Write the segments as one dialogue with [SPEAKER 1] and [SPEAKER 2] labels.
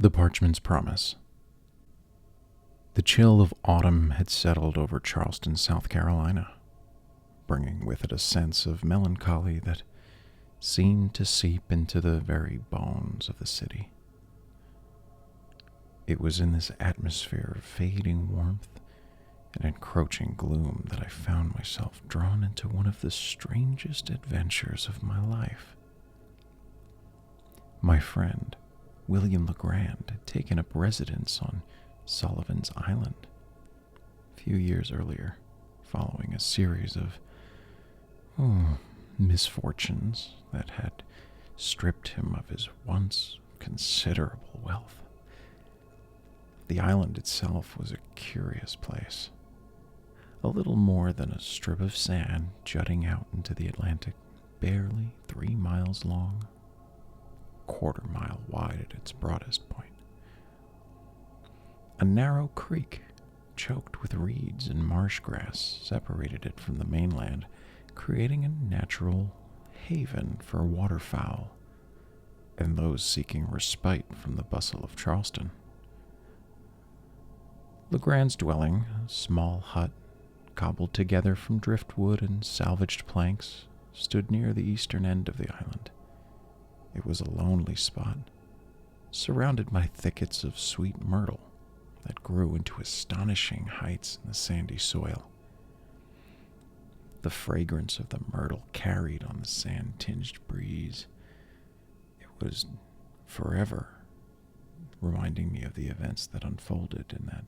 [SPEAKER 1] The Parchment's Promise. The chill of autumn had settled over Charleston, South Carolina, bringing with it a sense of melancholy that seemed to seep into the very bones of the city. It was in this atmosphere of fading warmth and encroaching gloom that I found myself drawn into one of the strangest adventures of my life. My friend, William Legrand, had taken up residence on Sullivan's Island a few years earlier, following a series of misfortunes that had stripped him of his once considerable wealth. The island itself was a curious place, a little more than a strip of sand jutting out into the Atlantic, barely 3 miles long, quarter-mile wide at its broadest point. A narrow creek, choked with reeds and marsh grass, separated it from the mainland, creating a natural haven for waterfowl and those seeking respite from the bustle of Charleston. Legrand's dwelling, a small hut cobbled together from driftwood and salvaged planks, stood near the eastern end of the island. It was a lonely spot, surrounded by thickets of sweet myrtle that grew into astonishing heights in the sandy soil. The fragrance of the myrtle carried on the sand-tinged breeze. It was forever reminding me of the events that unfolded in that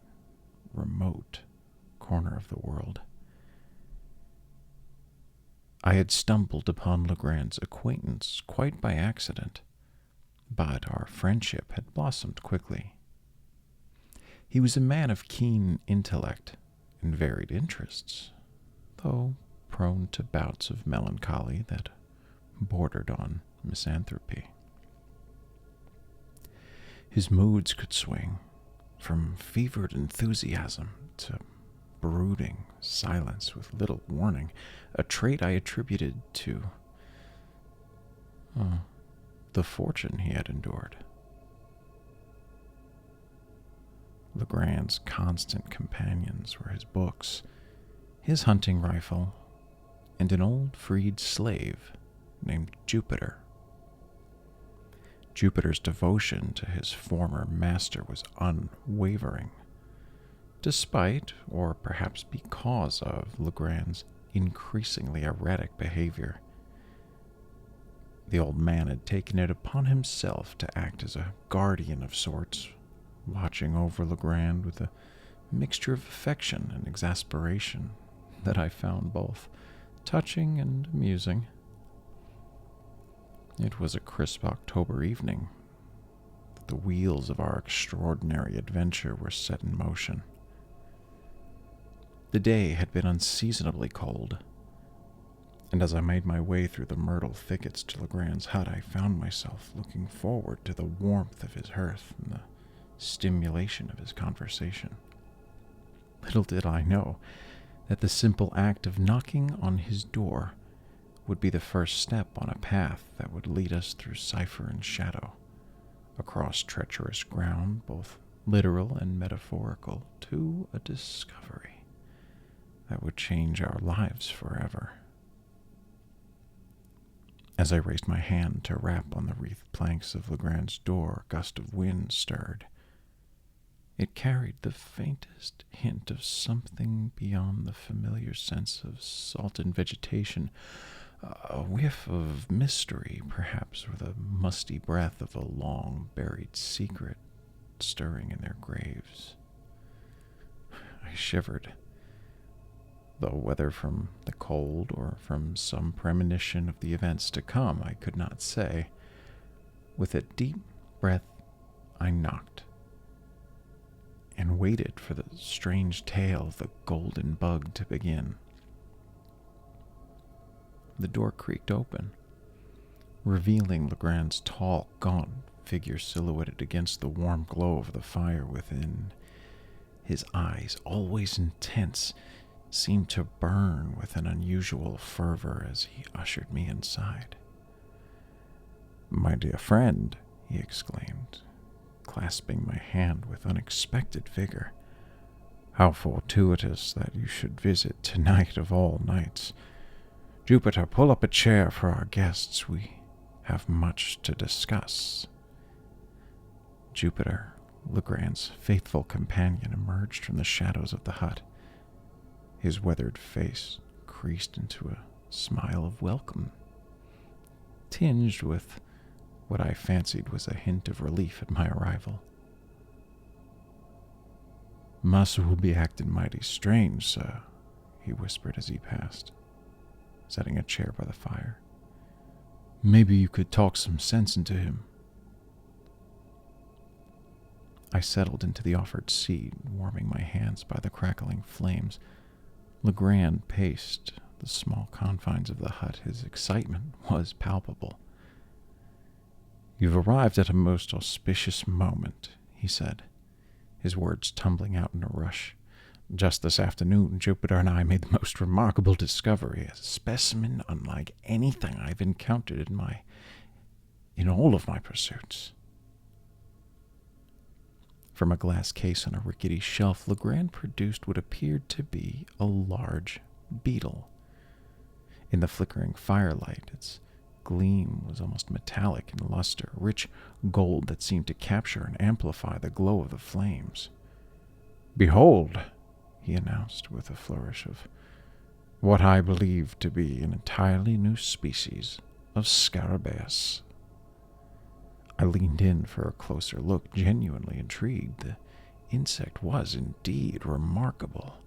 [SPEAKER 1] remote corner of the world. I had stumbled upon Legrand's acquaintance quite by accident, but our friendship had blossomed quickly. He was a man of keen intellect and varied interests, though prone to bouts of melancholy that bordered on misanthropy. His moods could swing from fevered enthusiasm to brooding silence with little warning, a trait I attributed to the fortune he had endured. Legrand's constant companions were his books, his hunting rifle, and an old freed slave named Jupiter. Jupiter's devotion to his former master was unwavering, despite, or perhaps because of, Legrand's increasingly erratic behavior. The old man had taken it upon himself to act as a guardian of sorts, watching over Legrand with a mixture of affection and exasperation that I found both touching and amusing. It was a crisp October evening that the wheels of our extraordinary adventure were set in motion. The day had been unseasonably cold, and as I made my way through the myrtle thickets to Legrand's hut, I found myself looking forward to the warmth of his hearth and the stimulation of his conversation. Little did I know that the simple act of knocking on his door would be the first step on a path that would lead us through cipher and shadow, across treacherous ground, both literal and metaphorical, to a discovery that would change our lives forever. As I raised my hand to rap on the wreathed planks of Legrand's door, a gust of wind stirred. It carried the faintest hint of something beyond the familiar sense of salt and vegetation, a whiff of mystery, perhaps, or the musty breath of a long-buried secret stirring in their graves. I shivered, though whether from the cold or from some premonition of the events to come, I could not say. With a deep breath, I knocked, and waited for the strange tale of the golden bug to begin. The door creaked open, revealing Legrand's tall, gaunt figure silhouetted against the warm glow of the fire within. His eyes, always intense, seemed to burn with an unusual fervor as he ushered me inside. "My dear friend," he exclaimed, clasping my hand with unexpected vigor. "How fortuitous that you should visit tonight of all nights. Jupiter, pull up a chair for our guests. We have much to discuss." Jupiter, Legrand's faithful companion, emerged from the shadows of the hut. His weathered face creased into a smile of welcome, tinged with what I fancied was a hint of relief at my arrival. "Massa will be acting mighty strange, sir," he whispered as he passed, setting a chair by the fire. "Maybe you could talk some sense into him." I settled into the offered seat, warming my hands by the crackling flames. Legrand paced the small confines of the hut. His excitement was palpable. "You've arrived at a most auspicious moment," he said, his words tumbling out in a rush. "Just this afternoon, Jupiter and I made the most remarkable discovery, a specimen unlike anything I've encountered in all of my pursuits." From a glass case on a rickety shelf, Legrand produced what appeared to be a large beetle. In the flickering firelight, its gleam was almost metallic in luster, rich gold that seemed to capture and amplify the glow of the flames. "Behold," he announced with a flourish, of what I believe to be an entirely new species of Scarabaeus. I leaned in for a closer look, genuinely intrigued. The insect was indeed remarkable.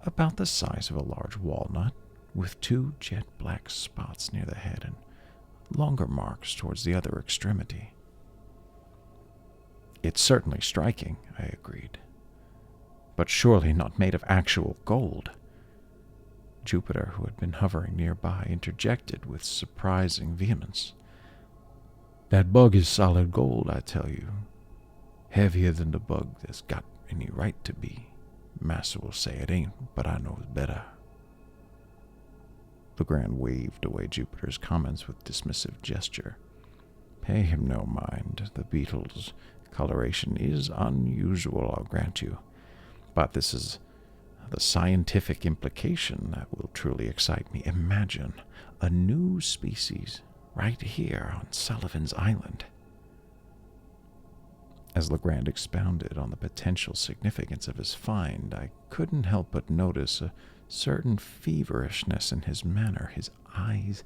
[SPEAKER 1] About the size of a large walnut, with 2 jet-black spots near the head and longer marks towards the other extremity. "It's certainly striking," I agreed, "but surely not made of actual gold." Jupiter, who had been hovering nearby, interjected with surprising vehemence. "That bug is solid gold, I tell you. Heavier than the bug that's got any right to be. Massa will say it ain't, but I knows better." Legrand waved away Jupiter's comments with dismissive gesture. "Pay him no mind. The beetle's coloration is unusual, I'll grant you. But this is the scientific implication that will truly excite me. Imagine a new species right here on Sullivan's Island." As Legrand expounded on the potential significance of his find, I couldn't help but notice a certain feverishness in his manner. His eyes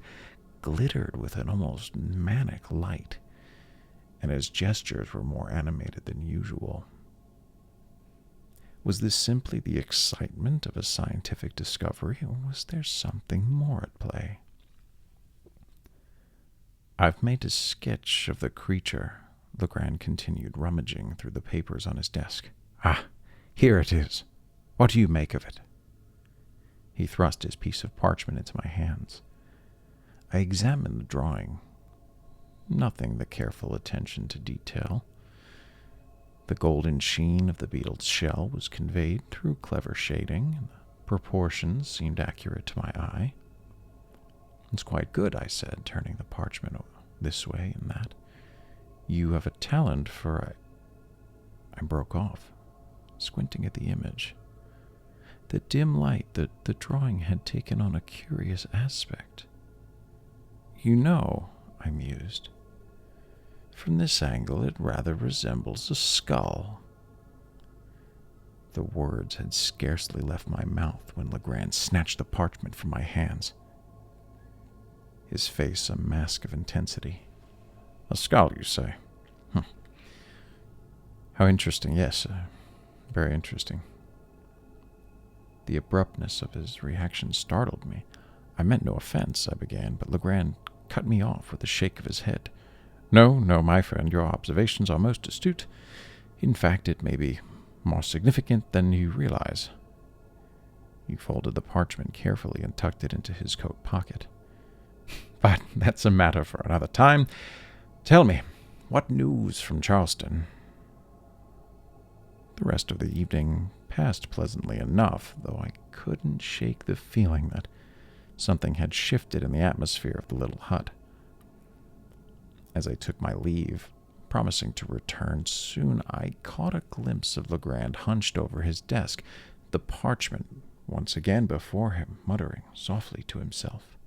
[SPEAKER 1] glittered with an almost manic light, and his gestures were more animated than usual. Was this simply the excitement of a scientific discovery, or was there something more at play? "I've made a sketch of the creature," Legrand continued, rummaging through the papers on his desk. "Ah, here it is. What do you make of it?" He thrust his piece of parchment into my hands. I examined the drawing. Nothing but careful attention to detail. The golden sheen of the beetle's shell was conveyed through clever shading, and the proportions seemed accurate to my eye. "It's quite good," I said, turning the parchment this way and that. "You have a talent for..." I broke off, squinting at the image. The dim light, the drawing had taken on a curious aspect. "You know," I mused, "from this angle it rather resembles a skull." The words had scarcely left my mouth when Legrand snatched the parchment from my hands, his face a mask of intensity. "A skull, you say? How interesting. Yes, very interesting." The abruptness of his reaction startled me. "I meant no offense," I began, but Legrand cut me off with a shake of his head. No, my friend, your observations are most astute. In fact, it may be more significant than you realize." He folded the parchment carefully and tucked it into his coat pocket. "But that's a matter for another time. Tell me, what news from Charleston?" The rest of the evening passed pleasantly enough, though I couldn't shake the feeling that something had shifted in the atmosphere of the little hut. As I took my leave, Promising to return soon, I caught a glimpse of Legrand hunched over his desk, the parchment once again before him, muttering softly to himself.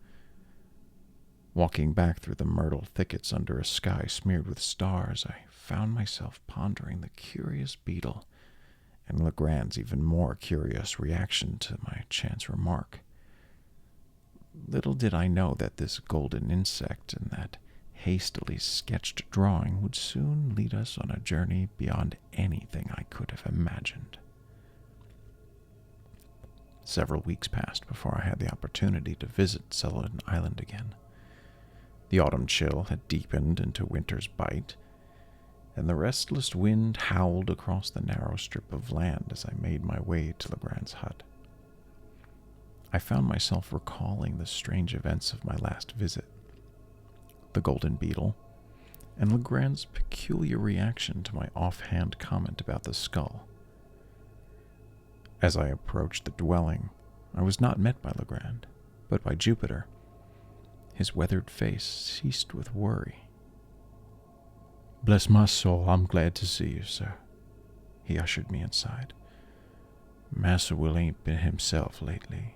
[SPEAKER 1] Walking back through the myrtle thickets under a sky smeared with stars, I found myself pondering the curious beetle and Legrand's even more curious reaction to my chance remark. Little did I know that this golden insect and that hastily sketched drawing would soon lead us on a journey beyond anything I could have imagined. Several weeks passed before I had the opportunity to visit Sullivan Island again. The autumn chill had deepened into winter's bite, and the restless wind howled across the narrow strip of land as I made my way to Legrand's hut. I found myself recalling the strange events of my last visit, the golden beetle, and Legrand's peculiar reaction to my offhand comment about the skull. As I approached the dwelling, I was not met by Legrand, but by Jupiter. His weathered face seized with worry. "Bless my soul, I'm glad to see you, sir." He ushered me inside. "Massa Will ain't been himself lately.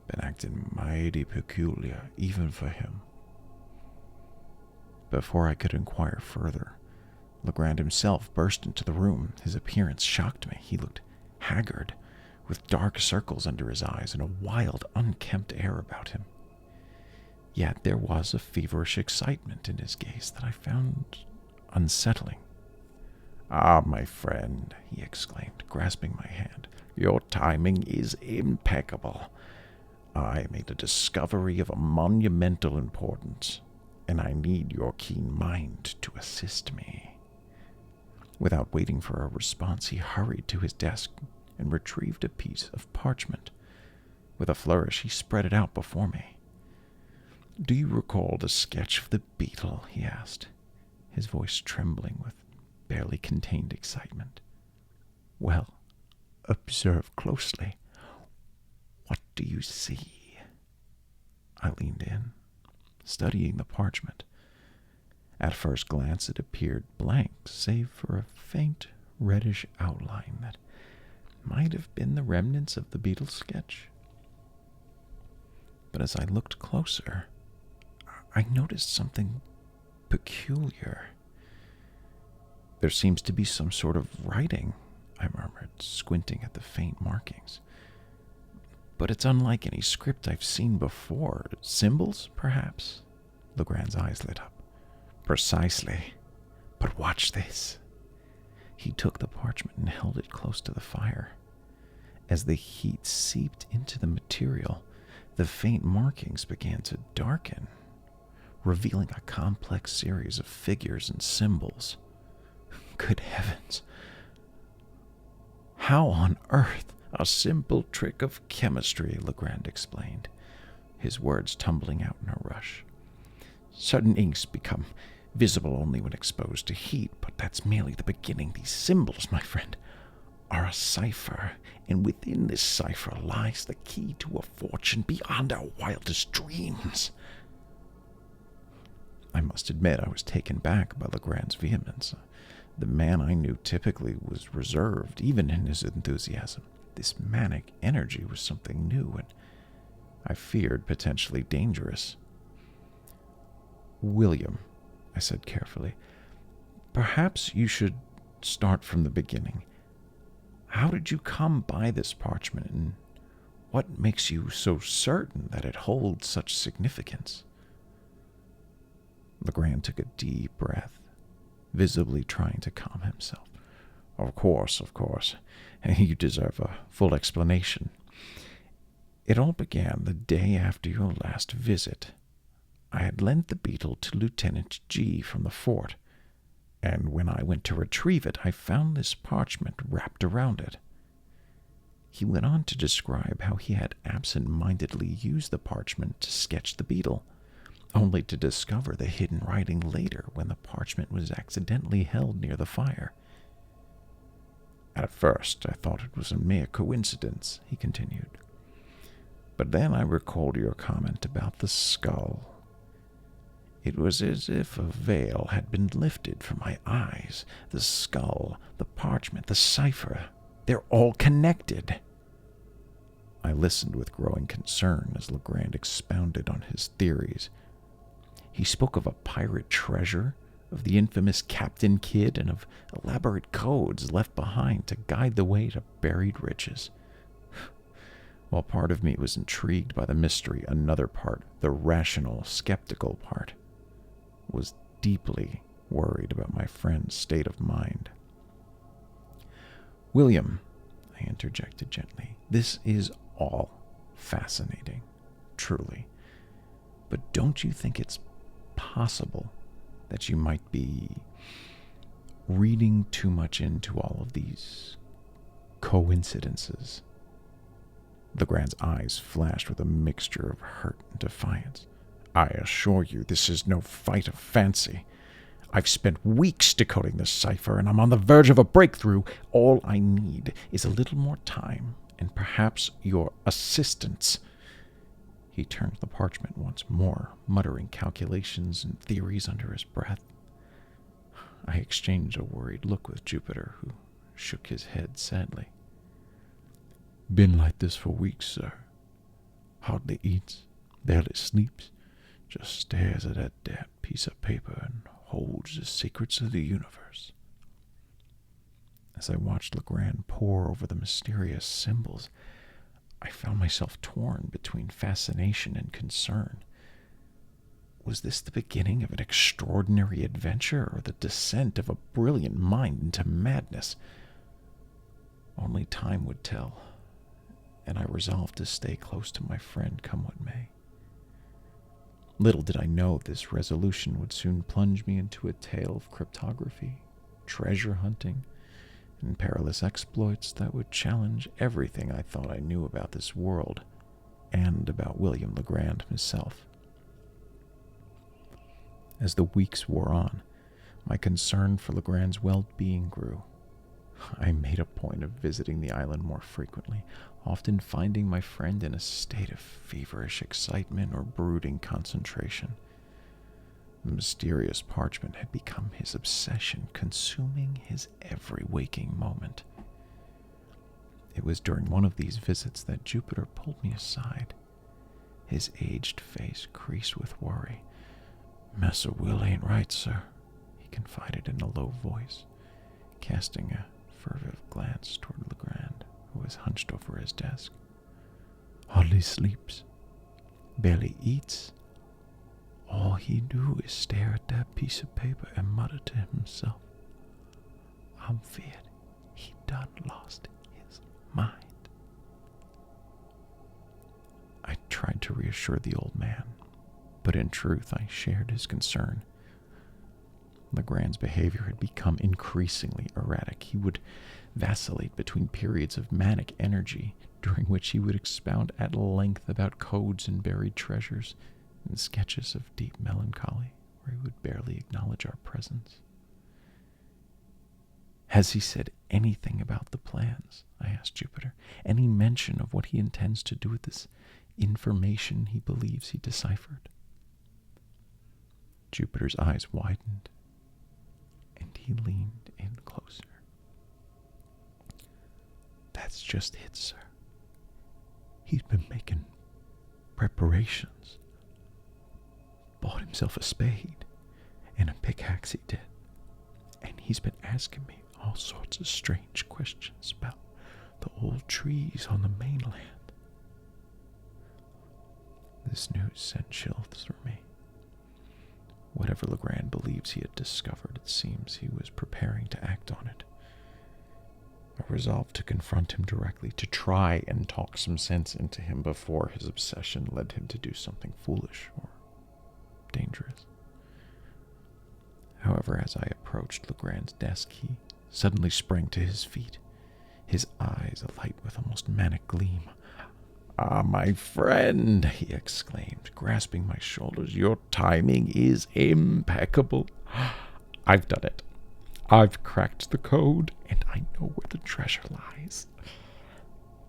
[SPEAKER 1] Been acting mighty peculiar, even for him." Before I could inquire further, Legrand himself burst into the room. His appearance shocked me. He looked haggard, with dark circles under his eyes and a wild, unkempt air about him. Yet there was a feverish excitement in his gaze that I found unsettling. "Ah, my friend," he exclaimed, grasping my hand, "your timing is impeccable. I made a discovery of a monumental importance, and I need your keen mind to assist me." Without waiting for a response, he hurried to his desk and retrieved a piece of parchment. With a flourish, he spread it out before me. "Do you recall the sketch of the beetle?" he asked, his voice trembling with barely contained excitement. "Well, observe closely. What do you see?" I leaned in, studying the parchment. At first glance, it appeared blank, save for a faint reddish outline that might have been the remnants of the beetle sketch. But as I looked closer, I noticed something peculiar. "There seems to be some sort of writing," I murmured, squinting at the faint markings. "But it's unlike any script I've seen before. Symbols, perhaps?" Legrand's eyes lit up. "Precisely. But watch this." He took the parchment and held it close to the fire. As the heat seeped into the material, the faint markings began to darken, revealing a complex series of figures and symbols. Good heavens! "How on earth?" "A simple trick of chemistry," Legrand explained, his words tumbling out in a rush. "Certain inks become visible only when exposed to heat, but that's merely the beginning. These symbols, my friend, are a cipher, and within this cipher lies the key to a fortune beyond our wildest dreams." I must admit I was taken back by Legrand's vehemence. The man I knew typically was reserved, even in his enthusiasm. This manic energy was something new, and I feared potentially dangerous. "William," I said carefully, "perhaps you should start from the beginning. How did you come by this parchment, and what makes you so certain that it holds such significance?" Legrand took a deep breath, visibly trying to calm himself. Of course. You deserve a full explanation. It all began the day after your last visit. I had lent the beetle to Lieutenant G from the fort, and when I went to retrieve it, I found this parchment wrapped around it." He went on to describe how he had absent-mindedly used the parchment to sketch the beetle, only to discover the hidden writing later when the parchment was accidentally held near the fire. "At first, I thought it was a mere coincidence," he continued. "But then I recalled your comment about the skull. It was as if a veil had been lifted from my eyes. The skull, the parchment, the cipher, they're all connected. I listened with growing concern as Legrand expounded on his theories. He spoke of a pirate treasure, of the infamous Captain Kidd, and of elaborate codes left behind to guide the way to buried riches. While part of me was intrigued by the mystery, another part, the rational, skeptical part, was deeply worried about my friend's state of mind. "William," I interjected gently, "this is all fascinating, truly. But don't you think it's possible that you might be reading too much into all of these coincidences?" Legrand's eyes flashed with a mixture of hurt and defiance. "I assure you, this is no fight of fancy. I've spent weeks decoding this cipher, and I'm on the verge of a breakthrough. All I need is a little more time, and perhaps your assistance." He turned the parchment once more, muttering calculations and theories under his breath. I exchanged a worried look with Jupiter, who shook his head sadly. "Been like this for weeks, sir. Hardly eats, barely sleeps, just stares at that damn piece of paper and holds the secrets of the universe." As I watched Legrand pore over the mysterious symbols, I found myself torn between fascination and concern. Was this the beginning of an extraordinary adventure, or the descent of a brilliant mind into madness? Only time would tell, and I resolved to stay close to my friend come what may. Little did I know this resolution would soon plunge me into a tale of cryptography, treasure hunting, and perilous exploits that would challenge everything I thought I knew about this world and about William Legrand himself. As the weeks wore on, my concern for Legrand's well-being grew. I made a point of visiting the island more frequently, often finding my friend in a state of feverish excitement or brooding concentration. The mysterious parchment had become his obsession, consuming his every waking moment. It was during one of these visits that Jupiter pulled me aside, his aged face creased with worry. "Massa Will ain't right, sir," he confided in a low voice, casting a furtive glance toward Legrand, who was hunched over his desk. "Hardly sleeps, barely eats. All he do is stare at that piece of paper and mutter to himself. I'm feared he done lost his mind." I tried to reassure the old man, but in truth I shared his concern. Legrand's behavior had become increasingly erratic. He would vacillate between periods of manic energy, during which he would expound at length about codes and buried treasures, and sketches of deep melancholy, where he would barely acknowledge our presence. "Has he said anything about the plans?" I asked Jupiter. "Any mention of what he intends to do with this information he believes he deciphered?" Jupiter's eyes widened, and he leaned in closer. "That's just it, sir. He's been making preparations. Bought himself a spade and a pickaxe, he did. And he's been asking me all sorts of strange questions about the old trees on the mainland." This news sent chills through me. Whatever Legrand believes he had discovered, it seems he was preparing to act on it. I resolved to confront him directly, to try and talk some sense into him before his obsession led him to do something foolish or dangerous. However, as I approached Legrand's desk, he suddenly sprang to his feet, his eyes alight with almost manic gleam. "Ah, my friend," he exclaimed, grasping my shoulders, "your timing is impeccable. I've done it. I've cracked the code, and I know where the treasure lies."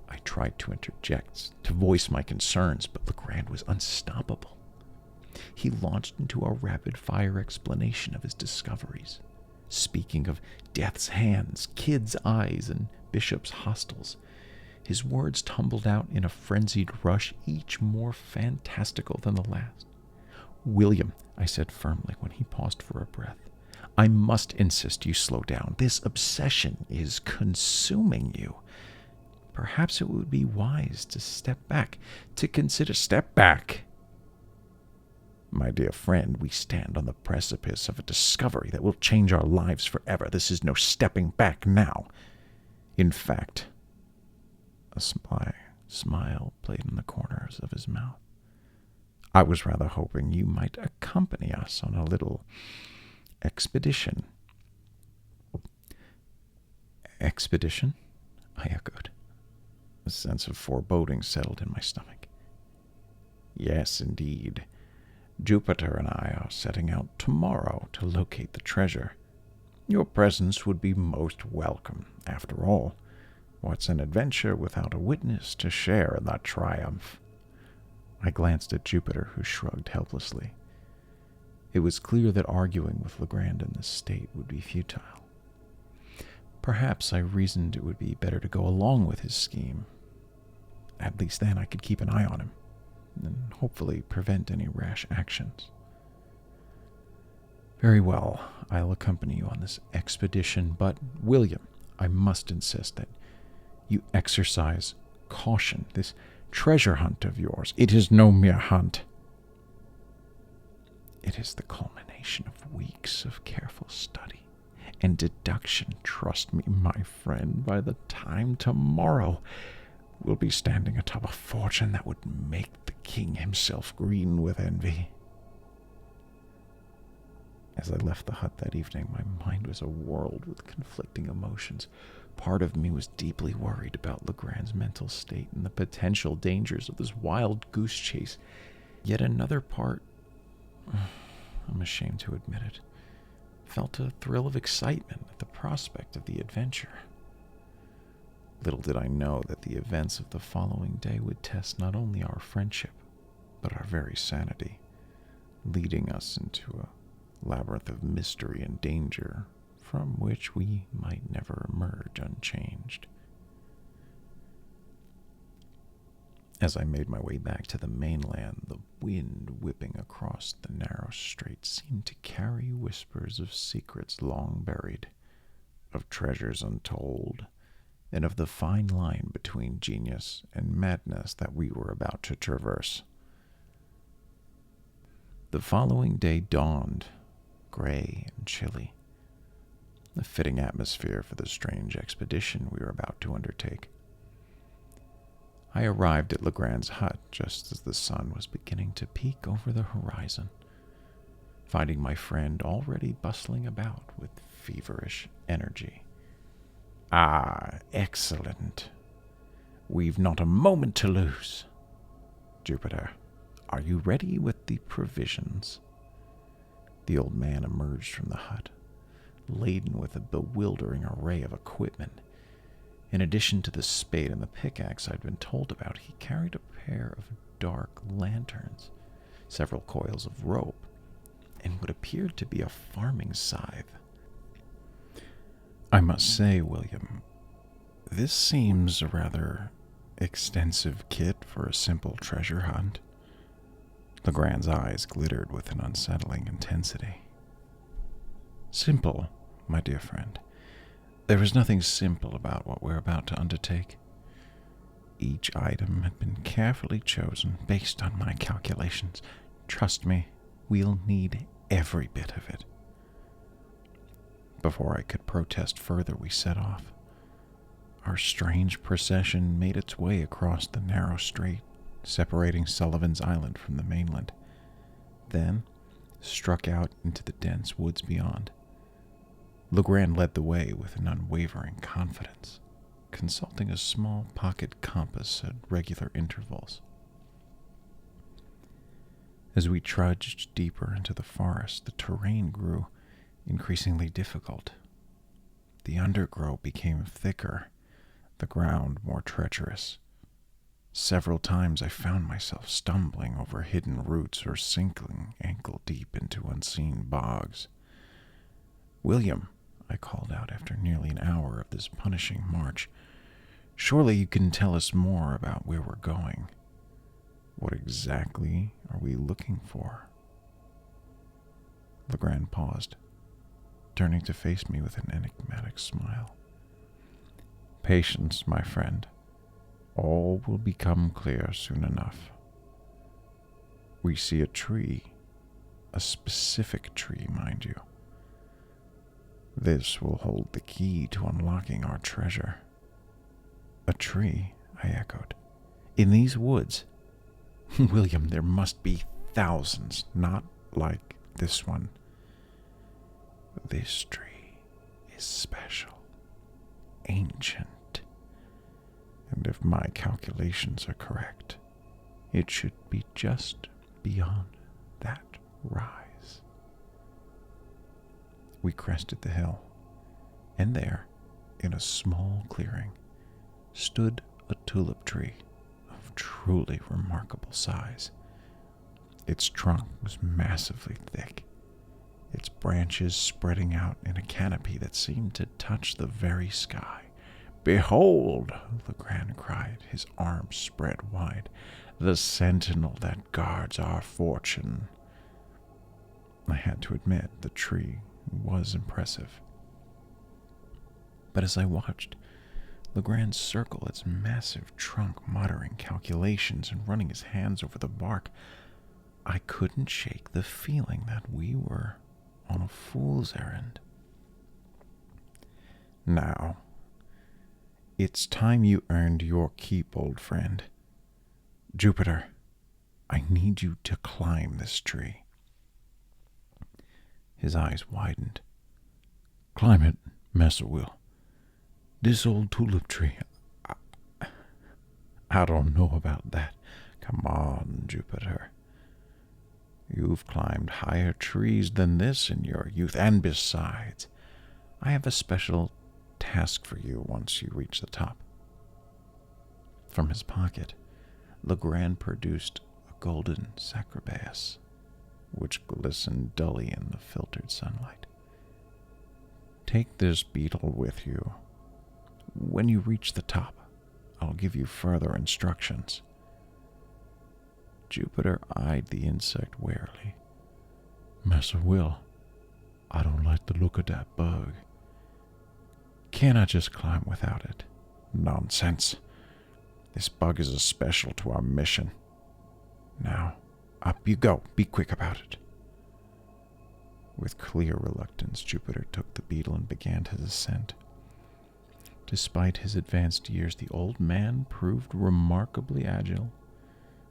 [SPEAKER 1] I tried to interject, to voice my concerns, but Legrand was unstoppable. He launched into a rapid-fire explanation of his discoveries, speaking of death's hands, kids' eyes, and bishop's hostels. His words tumbled out in a frenzied rush, each more fantastical than the last. "William," I said firmly when he paused for a breath, "I must insist you slow down. This obsession is consuming you. Perhaps it would be wise to step back, to consider—" "Step back? My dear friend, we stand on the precipice of a discovery that will change our lives forever. This is no stepping back now. In fact," a smile played in the corners of his mouth, "I was rather hoping you might accompany us on a little expedition." "Expedition?" I echoed. A sense of foreboding settled in my stomach. "Yes, indeed. Jupiter and I are setting out tomorrow to locate the treasure. Your presence would be most welcome. After all, what's an adventure without a witness to share in that triumph?" I glanced at Jupiter, who shrugged helplessly. It was clear that arguing with Legrand in this state would be futile. Perhaps I reasoned it would be better to go along with his scheme. At least then I could keep an eye on him, and hopefully prevent any rash actions. "Very well, I'll accompany you on this expedition, but, William, I must insist that you exercise caution. This treasure hunt of yours, it is no mere hunt. It is the culmination of weeks of careful study and deduction. Trust me, my friend, by the time tomorrow we'll be standing atop a fortune that would make the king himself green with envy." As I left the hut that evening, my mind was awhirl with conflicting emotions. Part of me was deeply worried about Legrand's mental state and the potential dangers of this wild goose chase. Yet another part, I'm ashamed to admit it, felt a thrill of excitement at the prospect of the adventure. Little did I know that the events of the following day would test not only our friendship, but our very sanity, leading us into a labyrinth of mystery and danger from which we might never emerge unchanged. As I made my way back to the mainland, the wind whipping across the narrow strait seemed to carry whispers of secrets long buried, of treasures untold, and of the fine line between genius and madness that we were about to traverse. The following day dawned, gray and chilly, a fitting atmosphere for the strange expedition we were about to undertake. I arrived at Legrand's hut just as the sun was beginning to peek over the horizon, finding my friend already bustling about with feverish energy. "Ah, excellent. We've not a moment to lose. Jupiter, are you ready with the provisions?" The old man emerged from the hut, laden with a bewildering array of equipment. In addition to the spade and the pickaxe I'd been told about, he carried a pair of dark lanterns, several coils of rope, and what appeared to be a farming scythe. "I must say, William, this seems a rather extensive kit for a simple treasure hunt." Legrand's eyes glittered with an unsettling intensity. "Simple, my dear friend. There is nothing simple about what we're about to undertake. Each item had been carefully chosen based on my calculations. Trust me, we'll need every bit of it." Before I could protest further, we set off. Our strange procession made its way across the narrow strait, separating Sullivan's Island from the mainland, then struck out into the dense woods beyond. Legrand led the way with an unwavering confidence, consulting a small pocket compass at regular intervals. As we trudged deeper into the forest, the terrain grew increasingly difficult. The undergrowth became thicker, the ground more treacherous. Several times I found myself stumbling over hidden roots or sinking ankle-deep into unseen bogs. "William," I called out after nearly an hour of this punishing march, "surely you can tell us more about where we're going. What exactly are we looking for?" Legrand paused, turning to face me with an enigmatic smile. "Patience, my friend. All will become clear soon enough. We see a tree, a specific tree, mind you. This will hold the key to unlocking our treasure." "A tree?" I echoed. "In these woods?" "William, there must be thousands, not like this one. This tree is special, ancient, and if my calculations are correct, it should be just beyond that rise." We crested the hill, and there, in a small clearing, stood a tulip tree of truly remarkable size. Its trunk was massively thick, its branches spreading out in a canopy that seemed to touch the very sky. "Behold," Legrand cried, his arms spread wide, "the sentinel that guards our fortune." I had to admit the tree was impressive. But as I watched Legrand circle its massive trunk, muttering calculations and running his hands over the bark, I couldn't shake the feeling that we were on a fool's errand. "Now, it's time you earned your keep, old friend. Jupiter, I need you to climb this tree." His eyes widened. "Climb it, Massa Will. This old tulip tree, I don't know about that." "Come on, Jupiter. You've climbed higher trees than this in your youth, and besides, I have a special task for you once you reach the top." From his pocket, Legrand produced a golden scarabaeus, which glistened dully in the filtered sunlight. "Take this beetle with you. When you reach the top, I'll give you further instructions." Jupiter eyed the insect warily. "Massa Will, I don't like the look of that bug. Can't I just climb without it?" "Nonsense. This bug is essential to our mission. Now, up you go. Be quick about it." With clear reluctance, Jupiter took the beetle and began his ascent. Despite his advanced years, the old man proved remarkably agile,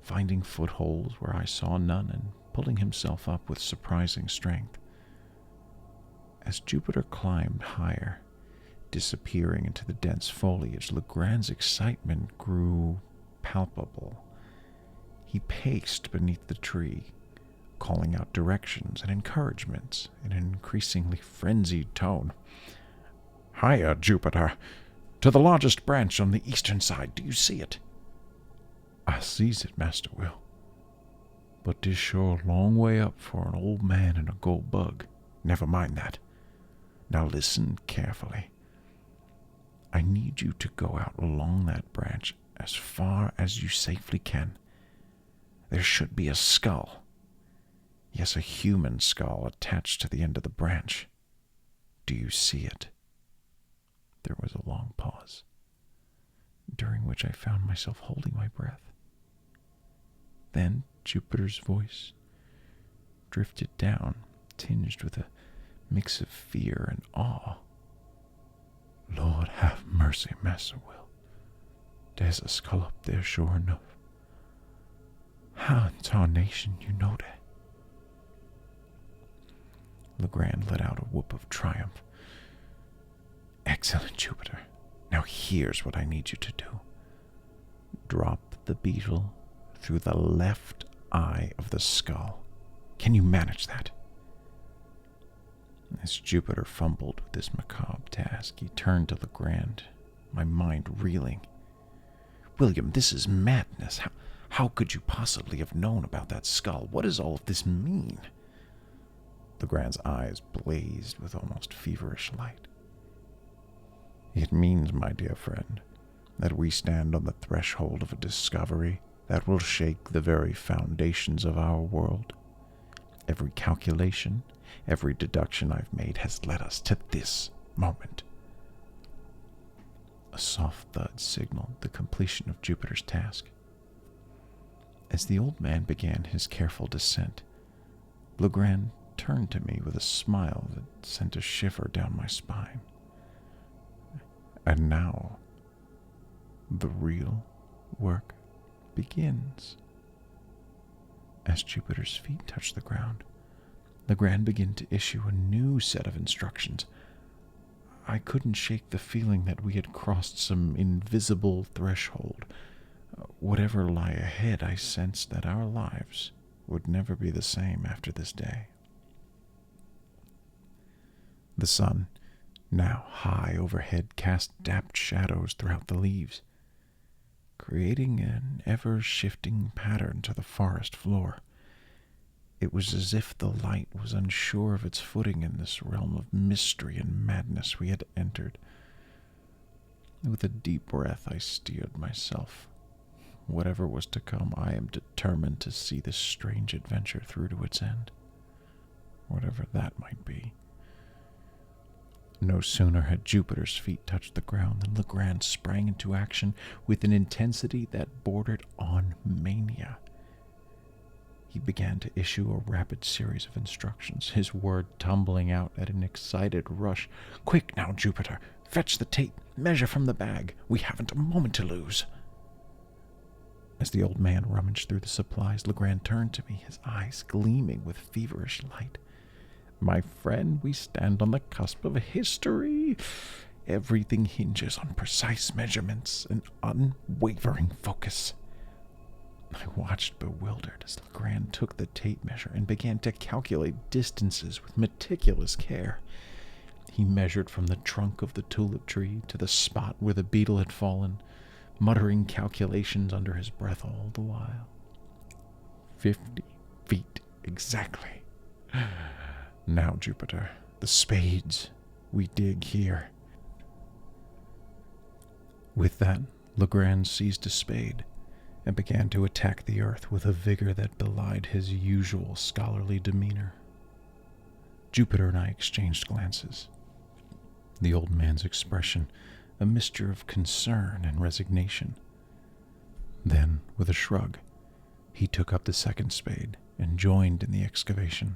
[SPEAKER 1] finding footholds where I saw none and pulling himself up with surprising strength. As Jupiter climbed higher, disappearing into the dense foliage, Legrand's excitement grew palpable. He paced beneath the tree, calling out directions and encouragements in an increasingly frenzied tone. "Higher, Jupiter! To the largest branch on the eastern side. Do you see it?" "I sees it, Master Will. But this sure a long way up for an old man and a gold bug." "Never mind that. Now listen carefully. I need you to go out along that branch as far as you safely can. There should be a skull. Yes, a human skull attached to the end of the branch. Do you see it?" There was a long pause, during which I found myself holding my breath. Then Jupiter's voice drifted down, tinged with a mix of fear and awe. "Lord have mercy, Massa Will. There's a skull up there, sure enough. How in tarnation you know that?" Legrand let out a whoop of triumph. "Excellent, Jupiter. Now here's what I need you to do. Drop the beetle through the left eye of the skull. Can you manage that?" As Jupiter fumbled with this macabre task, he turned to Legrand, my mind reeling. William, this is madness. How could you possibly have known about that skull? What does all of this mean? Legrand's eyes blazed with almost feverish light. It means, my dear friend, that we stand on the threshold of a discovery that will shake the very foundations of our world. Every calculation, every deduction I've made has led us to this moment. A soft thud signaled the completion of Jupiter's task. As the old man began his careful descent, Legrand turned to me with a smile that sent a shiver down my spine. And now, the real work begins. As Jupiter's feet touched the ground, Legrand began to issue a new set of instructions. I couldn't shake the feeling that we had crossed some invisible threshold. Whatever lay ahead, I sensed that our lives would never be the same after this day. The sun, now high overhead, cast dappled shadows throughout the leaves, creating an ever-shifting pattern to the forest floor. It was as if the light was unsure of its footing in this realm of mystery and madness we had entered. With a deep breath, I steeled myself. Whatever was to come, I am determined to see this strange adventure through to its end, whatever that might be. No sooner had Jupiter's feet touched the ground than Legrand sprang into action with an intensity that bordered on mania. He began to issue a rapid series of instructions, his word tumbling out at an excited rush. "Quick now, Jupiter! Fetch the tape! Measure from the bag! We haven't a moment to lose!" As the old man rummaged through the supplies, Legrand turned to me, his eyes gleaming with feverish light. "My friend, we stand on the cusp of history. Everything hinges on precise measurements and unwavering focus." I watched bewildered as Legrand took the tape measure and began to calculate distances with meticulous care. He measured from the trunk of the tulip tree to the spot where the beetle had fallen, muttering calculations under his breath all the while. 50 feet exactly. Now, Jupiter, the spades. We dig here. With that, Legrand seized a spade and began to attack the earth with a vigor that belied his usual scholarly demeanor. Jupiter and I exchanged glances. The old man's expression a mixture of concern and resignation. Then, with a shrug, he took up the second spade and joined in the excavation.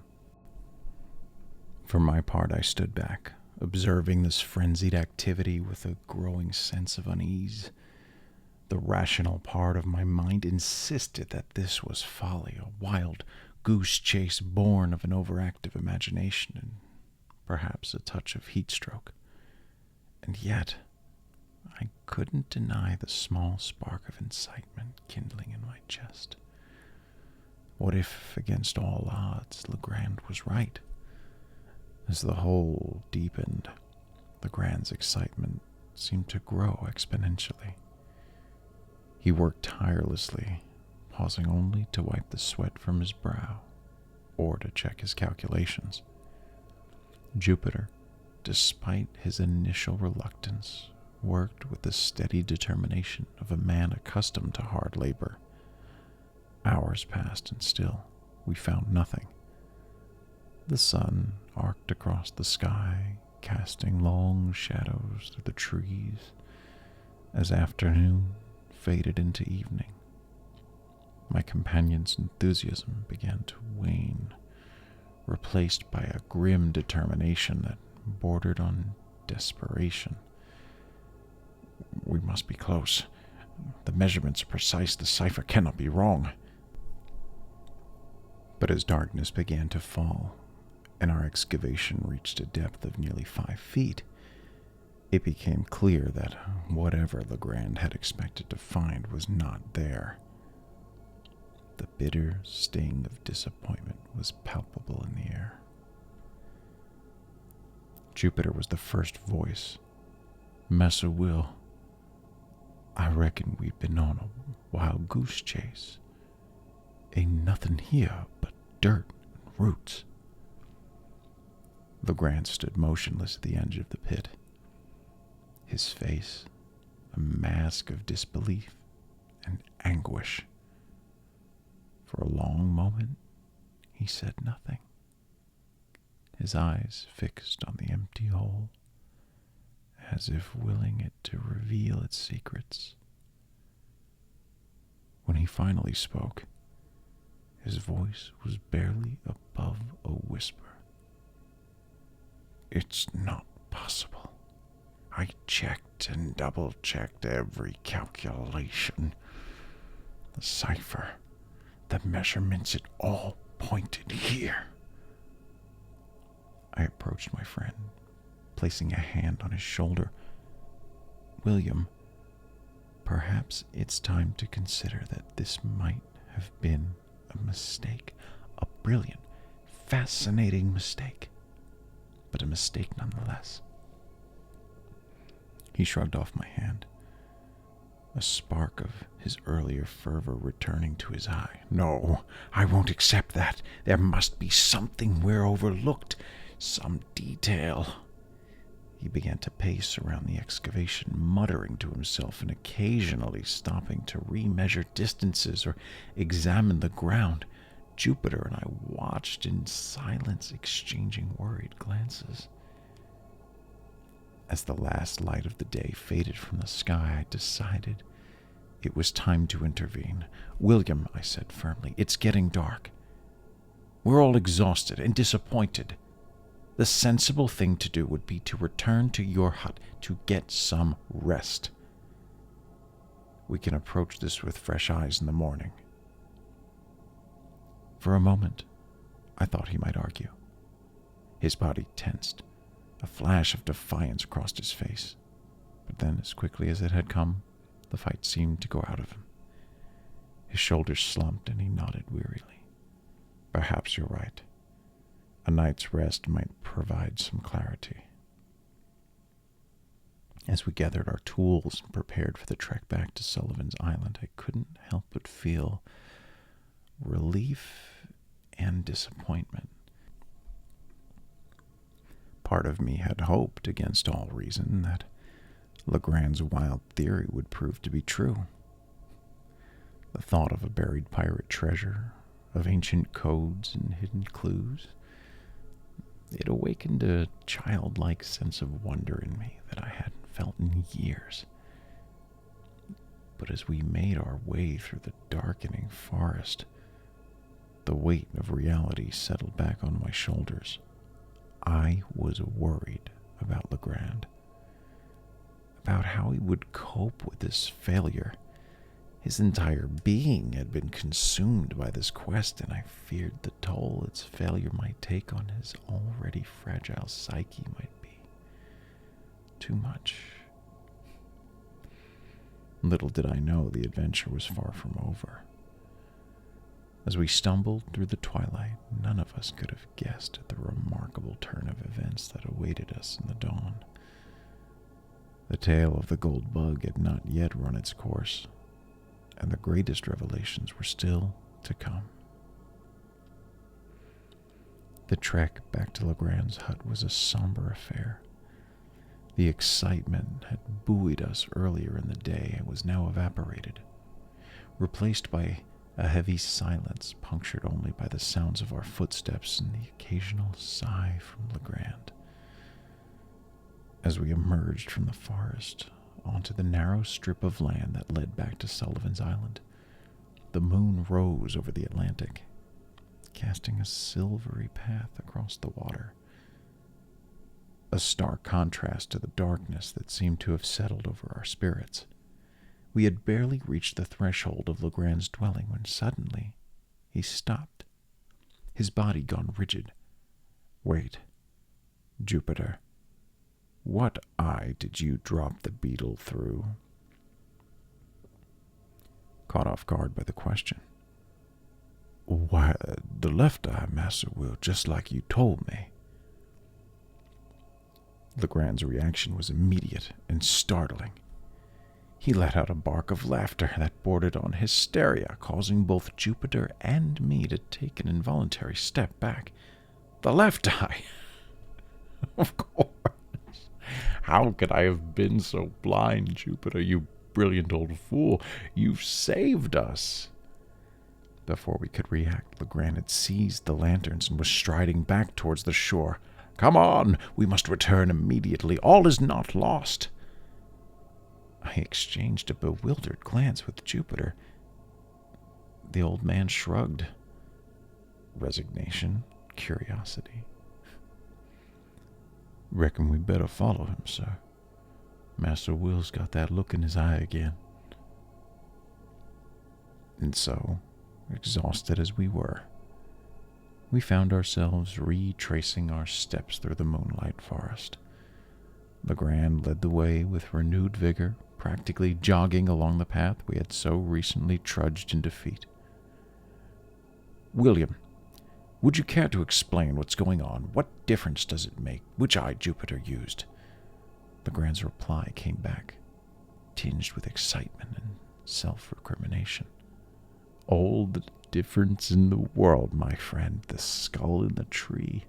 [SPEAKER 1] For my part, I stood back, observing this frenzied activity with a growing sense of unease. The rational part of my mind insisted that this was folly, a wild goose chase born of an overactive imagination and perhaps a touch of heat stroke. And yet, I couldn't deny the small spark of incitement kindling in my chest. What if, against all odds, Legrand was right? As the hole deepened, Legrand's excitement seemed to grow exponentially. He worked tirelessly, pausing only to wipe the sweat from his brow or to check his calculations. Jupiter, despite his initial reluctance, worked with the steady determination of a man accustomed to hard labor. Hours passed, and still we found nothing. The sun arced across the sky, casting long shadows through the trees as afternoon faded into evening. My companion's enthusiasm began to wane, replaced by a grim determination that bordered on desperation. We must be close. The measurements are precise. The cipher cannot be wrong. But as darkness began to fall, and our excavation reached a depth of nearly 5 feet, it became clear that whatever Legrand had expected to find was not there. The bitter sting of disappointment was palpable in the air. Jupiter was the first voice. "Massa Will, I reckon we've been on a wild goose chase. Ain't nothing here but dirt and roots. Legrand stood motionless at the edge of the pit, his face a mask of disbelief and anguish. For a long moment, he said nothing, his eyes fixed on the empty hole, as if willing it to reveal its secrets. When he finally spoke, his voice was barely above a whisper. It's not possible. I checked and double-checked every calculation. The cipher, the measurements, it all pointed here. I approached my friend, placing a hand on his shoulder. William, perhaps it's time to consider that this might have been a mistake, a brilliant, fascinating mistake, but a mistake nonetheless. He shrugged off my hand, a spark of his earlier fervor returning to his eye. No, I won't accept that. There must be something we're overlooked, some detail. He began to pace around the excavation, muttering to himself and occasionally stopping to remeasure distances or examine the ground. Jupiter and I watched in silence, exchanging worried glances. As the last light of the day faded from the sky, I decided it was time to intervene. William, I said firmly, it's getting dark. We're all exhausted and disappointed. The sensible thing to do would be to return to your hut to get some rest. We can approach this with fresh eyes in the morning. For a moment, I thought he might argue. His body tensed. A flash of defiance crossed his face. But then, as quickly as it had come, the fight seemed to go out of him. His shoulders slumped and he nodded wearily. Perhaps you're right. A night's rest might provide some clarity. As we gathered our tools and prepared for the trek back to Sullivan's Island, I couldn't help but feel relief and disappointment. Part of me had hoped, against all reason, that Legrand's wild theory would prove to be true. The thought of a buried pirate treasure, of ancient codes and hidden clues, it awakened a childlike sense of wonder in me that I hadn't felt in years. But as we made our way through the darkening forest, the weight of reality settled back on my shoulders. I was worried about Legrand, about how he would cope with this failure. His entire being had been consumed by this quest, and I feared the toll its failure might take on his already fragile psyche might be too much. Little did I know the adventure was far from over. As we stumbled through the twilight, none of us could have guessed at the remarkable turn of events that awaited us in the dawn. The tale of the gold bug had not yet run its course, and the greatest revelations were still to come. The trek back to Legrand's hut was a somber affair. The excitement had buoyed us earlier in the day and was now evaporated, replaced by a heavy silence punctured only by the sounds of our footsteps and the occasional sigh from Legrand. As we emerged from the forest onto the narrow strip of land that led back to Sullivan's Island, the moon rose over the Atlantic, casting a silvery path across the water, a stark contrast to the darkness that seemed to have settled over our spirits. We had barely reached the threshold of Legrand's dwelling when suddenly he stopped, his body gone rigid. Wait, Jupiter, what eye did you drop the beetle through? Caught off guard by the question. Why, the left eye, Master Will, just like you told me. Legrand's reaction was immediate and startling. He let out a bark of laughter that bordered on hysteria, causing both Jupiter and me to take an involuntary step back. The left eye! Of course. How could I have been so blind, Jupiter, you brilliant old fool? You've saved us. Before we could react, Legrand had seized the lanterns and was striding back towards the shore. Come on! We must return immediately. All is not lost. I exchanged a bewildered glance with Jupiter. The old man shrugged. Resignation, curiosity. Reckon we better follow him, sir. Master Will's got that look in his eye again. And so, exhausted as we were, we found ourselves retracing our steps through the moonlight forest. Legrand led the way with renewed vigor, practically jogging along the path we had so recently trudged in defeat. William, would you care to explain what's going on? What difference does it make which eye Jupiter used? Legrand's reply came back, tinged with excitement and self-recrimination. All the difference in the world, my friend. The skull in the tree.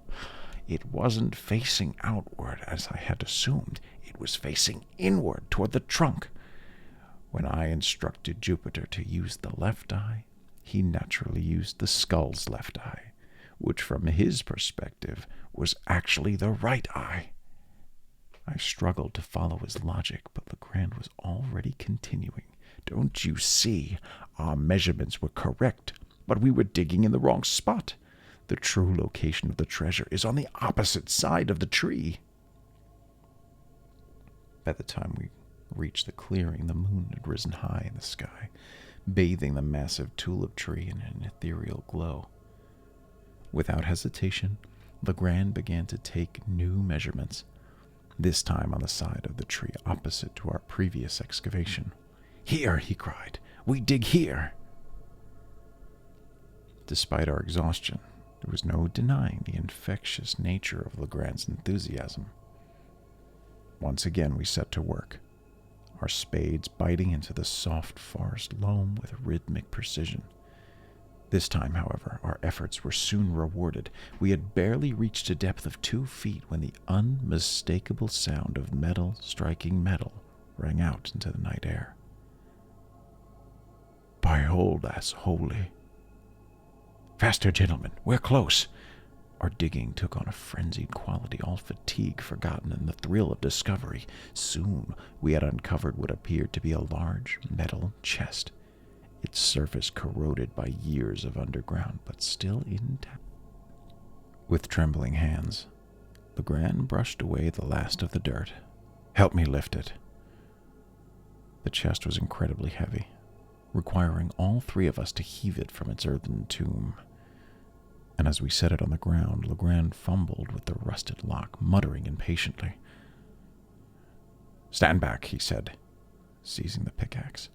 [SPEAKER 1] It wasn't facing outward, as I had assumed. It was facing inward toward the trunk. When I instructed Jupiter to use the left eye, he naturally used the skull's left eye, which from his perspective was actually the right eye. I struggled to follow his logic, but Legrand was already continuing. Don't you see? Our measurements were correct, but we were digging in the wrong spot. The true location of the treasure is on the opposite side of the tree. By the time we reached the clearing, the moon had risen high in the sky, bathing the massive tulip tree in an ethereal glow. Without hesitation, Legrand began to take new measurements, this time on the side of the tree opposite to our previous excavation. Here, he cried. We dig here. Despite our exhaustion, there was no denying the infectious nature of Legrand's enthusiasm. Once again we set to work, our spades biting into the soft forest loam with rhythmic precision. This time, however, our efforts were soon rewarded. We had barely reached a depth of 2 feet when the unmistakable sound of metal striking metal rang out into the night air. Behold, that's holy. Faster, gentlemen, we're close. Our digging took on a frenzied quality, all fatigue forgotten in the thrill of discovery. Soon we had uncovered what appeared to be a large metal chest, its surface corroded by years of underground, but still intact. With trembling hands, Legrand brushed away the last of the dirt. Help me lift it. The chest was incredibly heavy, requiring all 3 of us to heave it from its earthen tomb. And as we set it on the ground, Legrand fumbled with the rusted lock, muttering impatiently. Stand back, he said, seizing the pickaxe.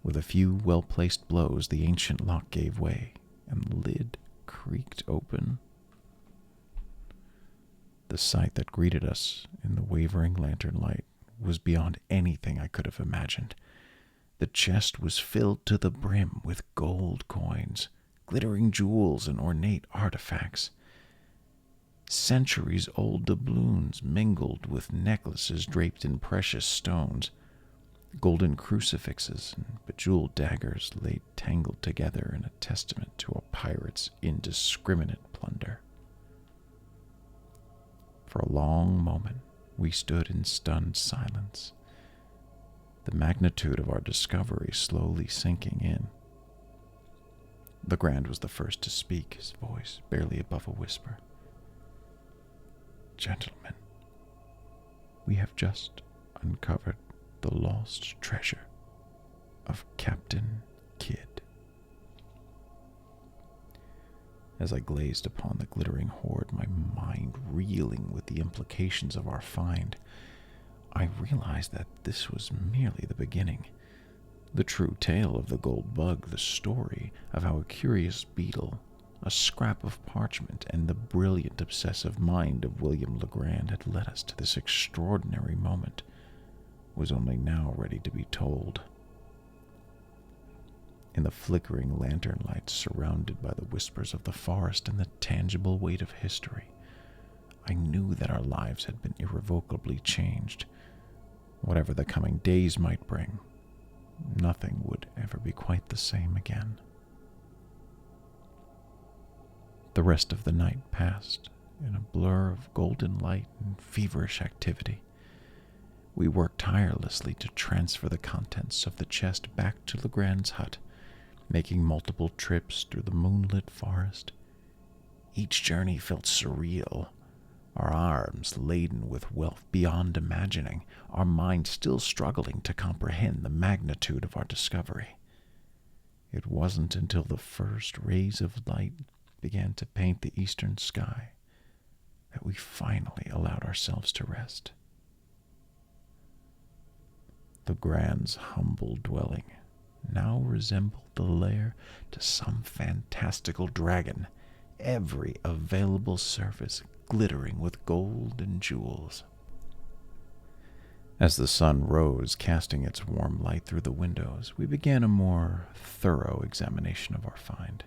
[SPEAKER 1] With a few well-placed blows, the ancient lock gave way, and the lid creaked open. The sight that greeted us in the wavering lantern light was beyond anything I could have imagined. The chest was filled to the brim with gold coins, glittering jewels, and ornate artifacts. Centuries-old doubloons mingled with necklaces draped in precious stones. Golden crucifixes and bejeweled daggers lay tangled together in a testament to a pirate's indiscriminate plunder. For a long moment, we stood in stunned silence, the magnitude of our discovery slowly sinking in. Legrand was the first to speak, his voice barely above a whisper. Gentlemen, we have just uncovered the lost treasure of Captain Kidd. As I gazed upon the glittering hoard, my mind reeling with the implications of our find, I realized that this was merely the beginning. The true tale of the gold bug, the story of how a curious beetle, a scrap of parchment, and the brilliant obsessive mind of William Legrand had led us to this extraordinary moment, was only now ready to be told. In the flickering lantern light, surrounded by the whispers of the forest and the tangible weight of history, I knew that our lives had been irrevocably changed. Whatever the coming days might bring, nothing would ever be quite the same again. The rest of the night passed in a blur of golden light and feverish activity. We worked tirelessly to transfer the contents of the chest back to Legrand's hut, making multiple trips through the moonlit forest. Each journey felt surreal, our arms laden with wealth beyond imagining, our minds still struggling to comprehend the magnitude of our discovery. It wasn't until the first rays of light began to paint the eastern sky that we finally allowed ourselves to rest. Legrand's humble dwelling now resembled the lair to some fantastical dragon, every available surface glittering with gold and jewels. As the sun rose, casting its warm light through the windows, we began a more thorough examination of our find.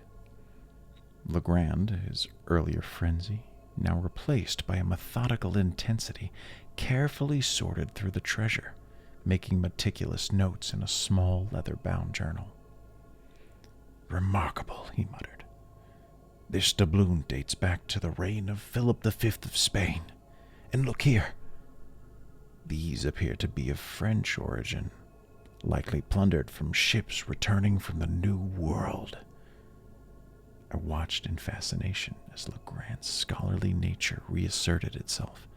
[SPEAKER 1] Legrand, his earlier frenzy, now replaced by a methodical intensity, carefully sorted through the treasure, making meticulous notes in a small leather-bound journal. "Remarkable," he muttered. "This doubloon dates back to the reign of Philip V of Spain. And look here. These appear to be of French origin, likely plundered from ships returning from the New World." I watched in fascination as Legrand's scholarly nature reasserted itself.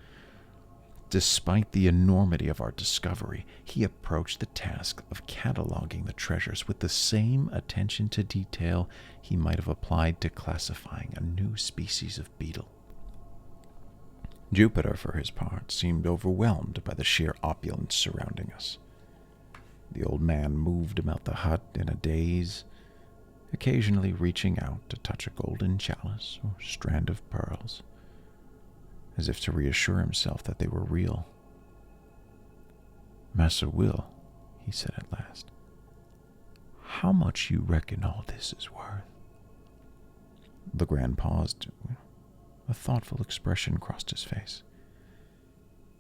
[SPEAKER 1] Despite the enormity of our discovery, he approached the task of cataloging the treasures with the same attention to detail he might have applied to classifying a new species of beetle. Jupiter, for his part, seemed overwhelmed by the sheer opulence surrounding us. The old man moved about the hut in a daze, occasionally reaching out to touch a golden chalice or strand of pearls, as if to reassure himself that they were real. "Massa Will," he said at last, "how much you reckon all this is worth?" Legrand paused. A thoughtful expression crossed his face.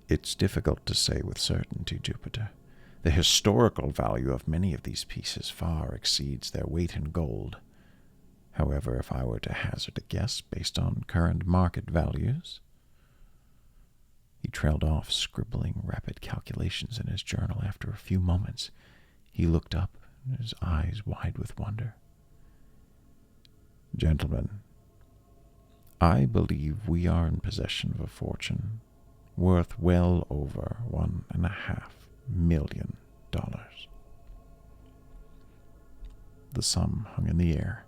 [SPEAKER 1] "It's difficult to say with certainty, Jupiter. The historical value of many of these pieces far exceeds their weight in gold. However, if I were to hazard a guess based on current market values..." He trailed off, scribbling rapid calculations in his journal. After a few moments, he looked up, his eyes wide with wonder. "Gentlemen, I believe we are in possession of a fortune worth well over $1.5 million. The sum hung in the air,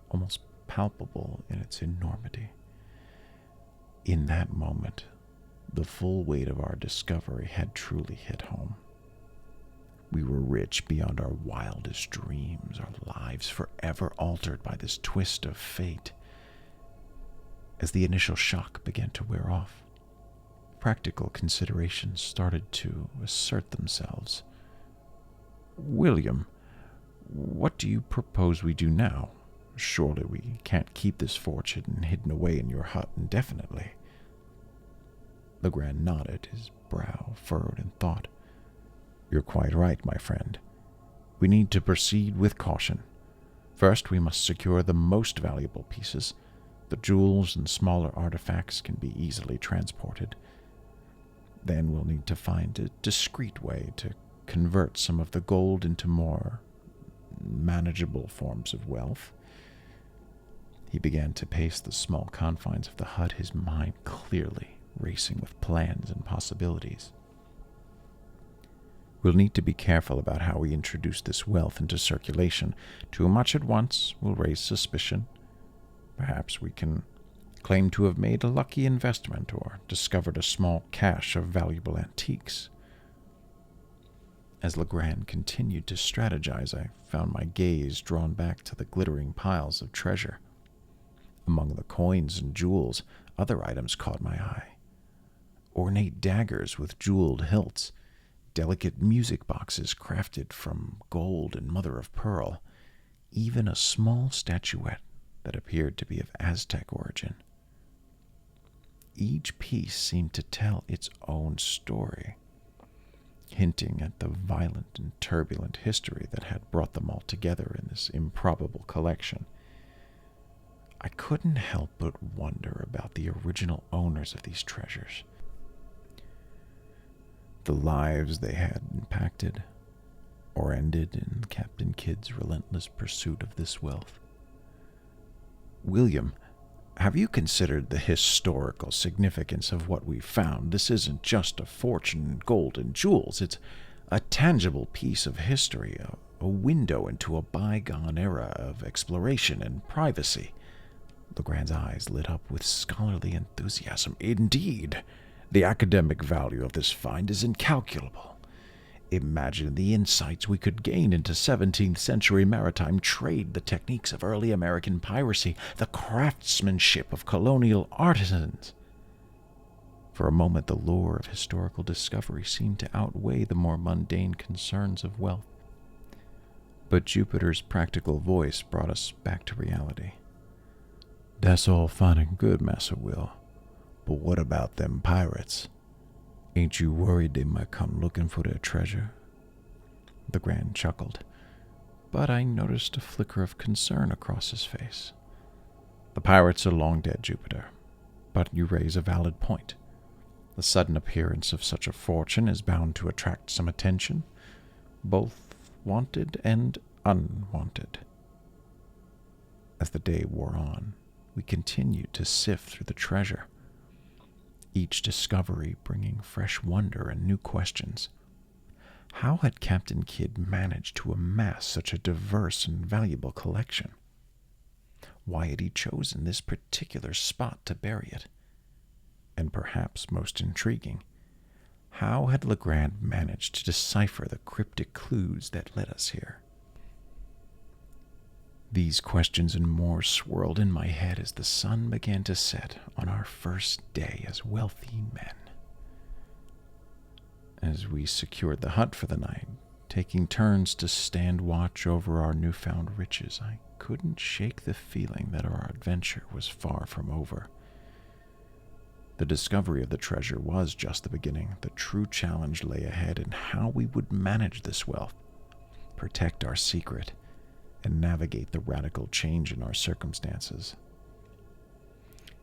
[SPEAKER 1] almost palpable in its enormity. In that moment, the full weight of our discovery had truly hit home. We were rich beyond our wildest dreams, our lives forever altered by this twist of fate. As the initial shock began to wear off, practical considerations started to assert themselves. "William, what do you propose we do now? Surely we can't keep this fortune hidden away in your hut indefinitely." Legrand nodded, his brow furrowed in thought. "You're quite right, my friend. We need to proceed with caution. First, we must secure the most valuable pieces. The jewels and smaller artifacts can be easily transported. Then we'll need to find a discreet way to convert some of the gold into more manageable forms of wealth." He began to pace the small confines of the hut, his mind clearly racing with plans and possibilities. "We'll need to be careful about how we introduce this wealth into circulation. Too much at once will raise suspicion. Perhaps we can claim to have made a lucky investment or discovered a small cache of valuable antiques." As Legrand continued to strategize, I found my gaze drawn back to the glittering piles of treasure. Among the coins and jewels, other items caught my eye. Ornate daggers with jeweled hilts, delicate music boxes crafted from gold and mother of pearl, even a small statuette that appeared to be of Aztec origin. Each piece seemed to tell its own story, hinting at the violent and turbulent history that had brought them all together in this improbable collection. I couldn't help but wonder about the original owners of these treasures, the lives they had impacted or ended in Captain Kidd's relentless pursuit of this wealth. William, have you considered the historical significance of what we've found? This isn't just a fortune in gold and jewels. It's a tangible piece of history, a window into a bygone era of exploration and privacy. Legrand's eyes lit up with scholarly enthusiasm. Indeed, the academic value of this find is incalculable. Imagine the insights we could gain into 17th century maritime trade, the techniques of early American piracy, the craftsmanship of colonial artisans. For a moment, the lure of historical discovery seemed to outweigh the more mundane concerns of wealth. But Jupiter's practical voice brought us back to reality. That's all fine and good, Massa Will, but what about them pirates? Ain't you worried they might come looking for their treasure? Legrand chuckled, but I noticed a flicker of concern across his face. The pirates are long dead, Jupiter, but you raise a valid point. The sudden appearance of such a fortune is bound to attract some attention, both wanted and unwanted. As the day wore on, we continued to sift through the treasure, each discovery bringing fresh wonder and new questions. How had Captain Kidd managed to amass such a diverse and valuable collection? Why had he chosen this particular spot to bury it? And perhaps most intriguing, how had Legrand managed to decipher the cryptic clues that led us here? These questions and more swirled in my head as the sun began to set on our first day as wealthy men. As we secured the hut for the night, taking turns to stand watch over our newfound riches, I couldn't shake the feeling that our adventure was far from over. The discovery of the treasure was just the beginning. The true challenge lay ahead in how we would manage this wealth, protect our secret, and navigate the radical change in our circumstances.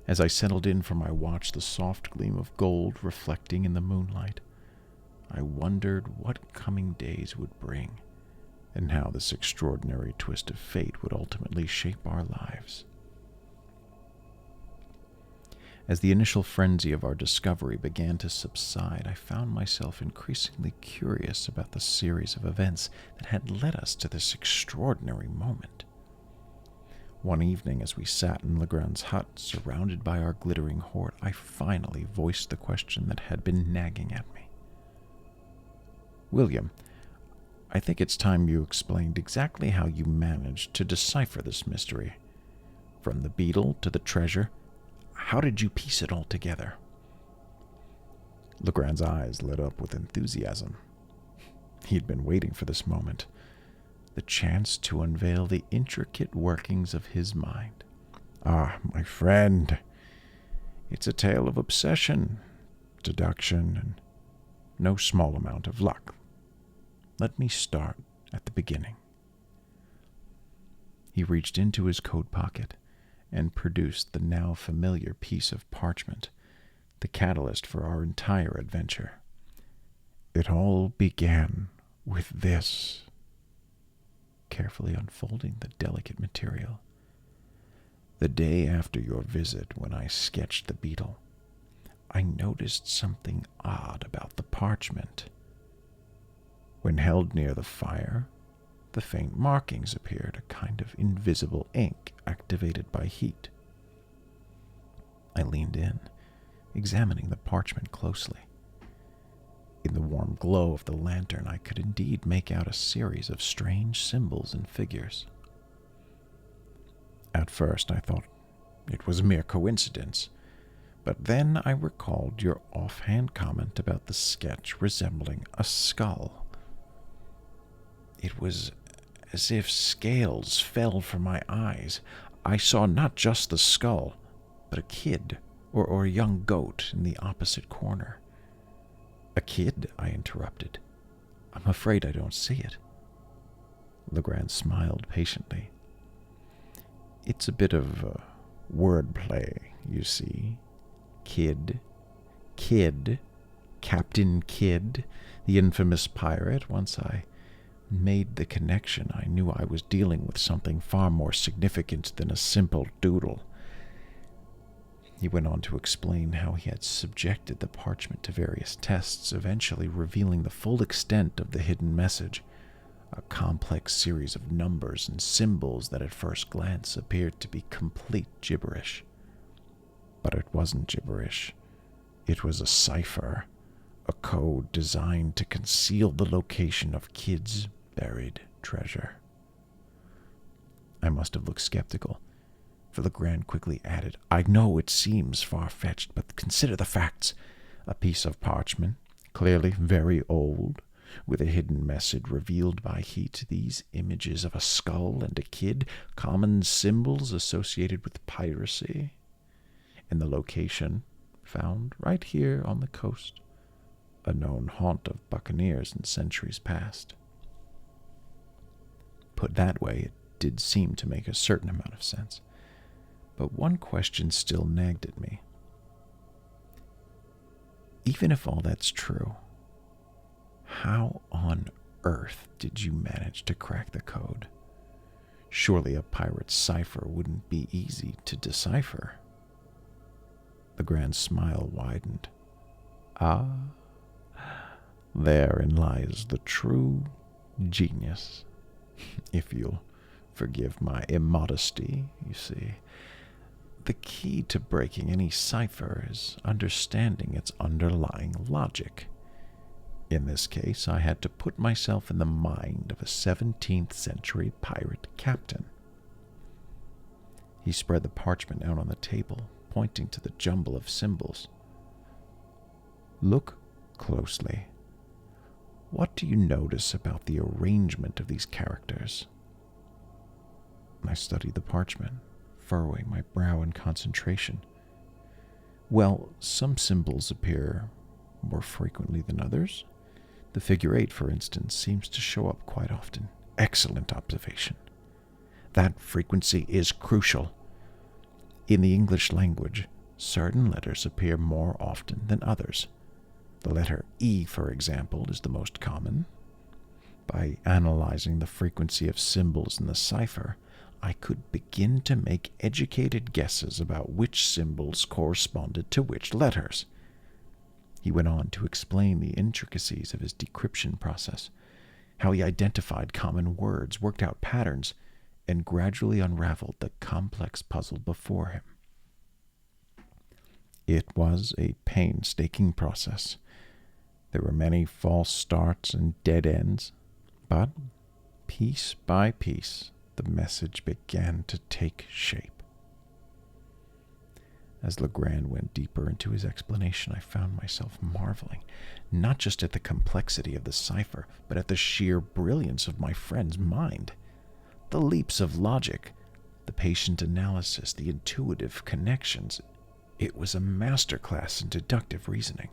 [SPEAKER 1] As I settled in for my watch, the soft gleam of gold reflecting in the moonlight, I wondered what coming days would bring, and how this extraordinary twist of fate would ultimately shape our lives. As the initial frenzy of our discovery began to subside, I found myself increasingly curious about the series of events that had led us to this extraordinary moment. One evening, as we sat in Legrand's hut, surrounded by our glittering hoard, I finally voiced the question that had been nagging at me. William, I think it's time you explained exactly how you managed to decipher this mystery. From the beetle to the treasure, how did you piece it all together? Legrand's eyes lit up with enthusiasm. He had been waiting for this moment, the chance to unveil the intricate workings of his mind. Ah, my friend, it's a tale of obsession, deduction, and no small amount of luck. Let me start at the beginning. He reached into his coat pocket and produced the now familiar piece of parchment, the catalyst for our entire adventure. It all began with this. Carefully unfolding the delicate material. The day after your visit, when I sketched the beetle, I noticed something odd about the parchment. When held near the fire, the faint markings appeared, a kind of invisible ink activated by heat. I leaned in, examining the parchment closely. In the warm glow of the lantern, I could indeed make out a series of strange symbols and figures. At first, I thought it was a mere coincidence, But then I recalled your offhand comment about the sketch resembling a skull. It was as if scales fell from my eyes. I saw not just the skull, but a kid or a young goat in the opposite corner. A kid, I interrupted. I'm afraid I don't see it. Legrand smiled patiently. It's a bit of wordplay, you see. Kidd, Captain Kidd, the infamous pirate. Once I made the connection, I knew I was dealing with something far more significant than a simple doodle. He went on to explain how he had subjected the parchment to various tests, eventually revealing the full extent of the hidden message, a complex series of numbers and symbols that at first glance appeared to be complete gibberish. But it wasn't gibberish. It was a cipher, a code designed to conceal the location of Kidd's buried treasure. I must have looked skeptical, for Legrand quickly added, I know it seems far-fetched, but consider the facts. A piece of parchment, clearly very old, with a hidden message revealed by heat, these images of a skull and a kid, common symbols associated with piracy, and the location found right here on the coast, a known haunt of buccaneers in centuries past. Put that way, it did seem to make a certain amount of sense. But one question still nagged at me. Even if all that's true, how on earth did you manage to crack the code? Surely a pirate's cipher wouldn't be easy to decipher. Legrand's smile widened. Ah, therein lies the true genius. If you'll forgive my immodesty, you see. The key to breaking any cipher is understanding its underlying logic. In this case, I had to put myself in the mind of a 17th century pirate captain. He spread the parchment out on the table, pointing to the jumble of symbols. Look closely. What do you notice about the arrangement of these characters? I studied the parchment, furrowing my brow in concentration. Well, some symbols appear more frequently than others. The figure 8, for instance, seems to show up quite often. Excellent observation. That frequency is crucial. In the English language, certain letters appear more often than others. The letter E, for example, is the most common. By analyzing the frequency of symbols in the cipher, I could begin to make educated guesses about which symbols corresponded to which letters. He went on to explain the intricacies of his decryption process, how he identified common words, worked out patterns, and gradually unraveled the complex puzzle before him. It was a painstaking process. There were many false starts and dead ends, but piece by piece, the message began to take shape. As Legrand went deeper into his explanation, I found myself marveling, not just at the complexity of the cipher, but at the sheer brilliance of my friend's mind. The leaps of logic, the patient analysis, the intuitive connections. It was a masterclass in deductive reasoning.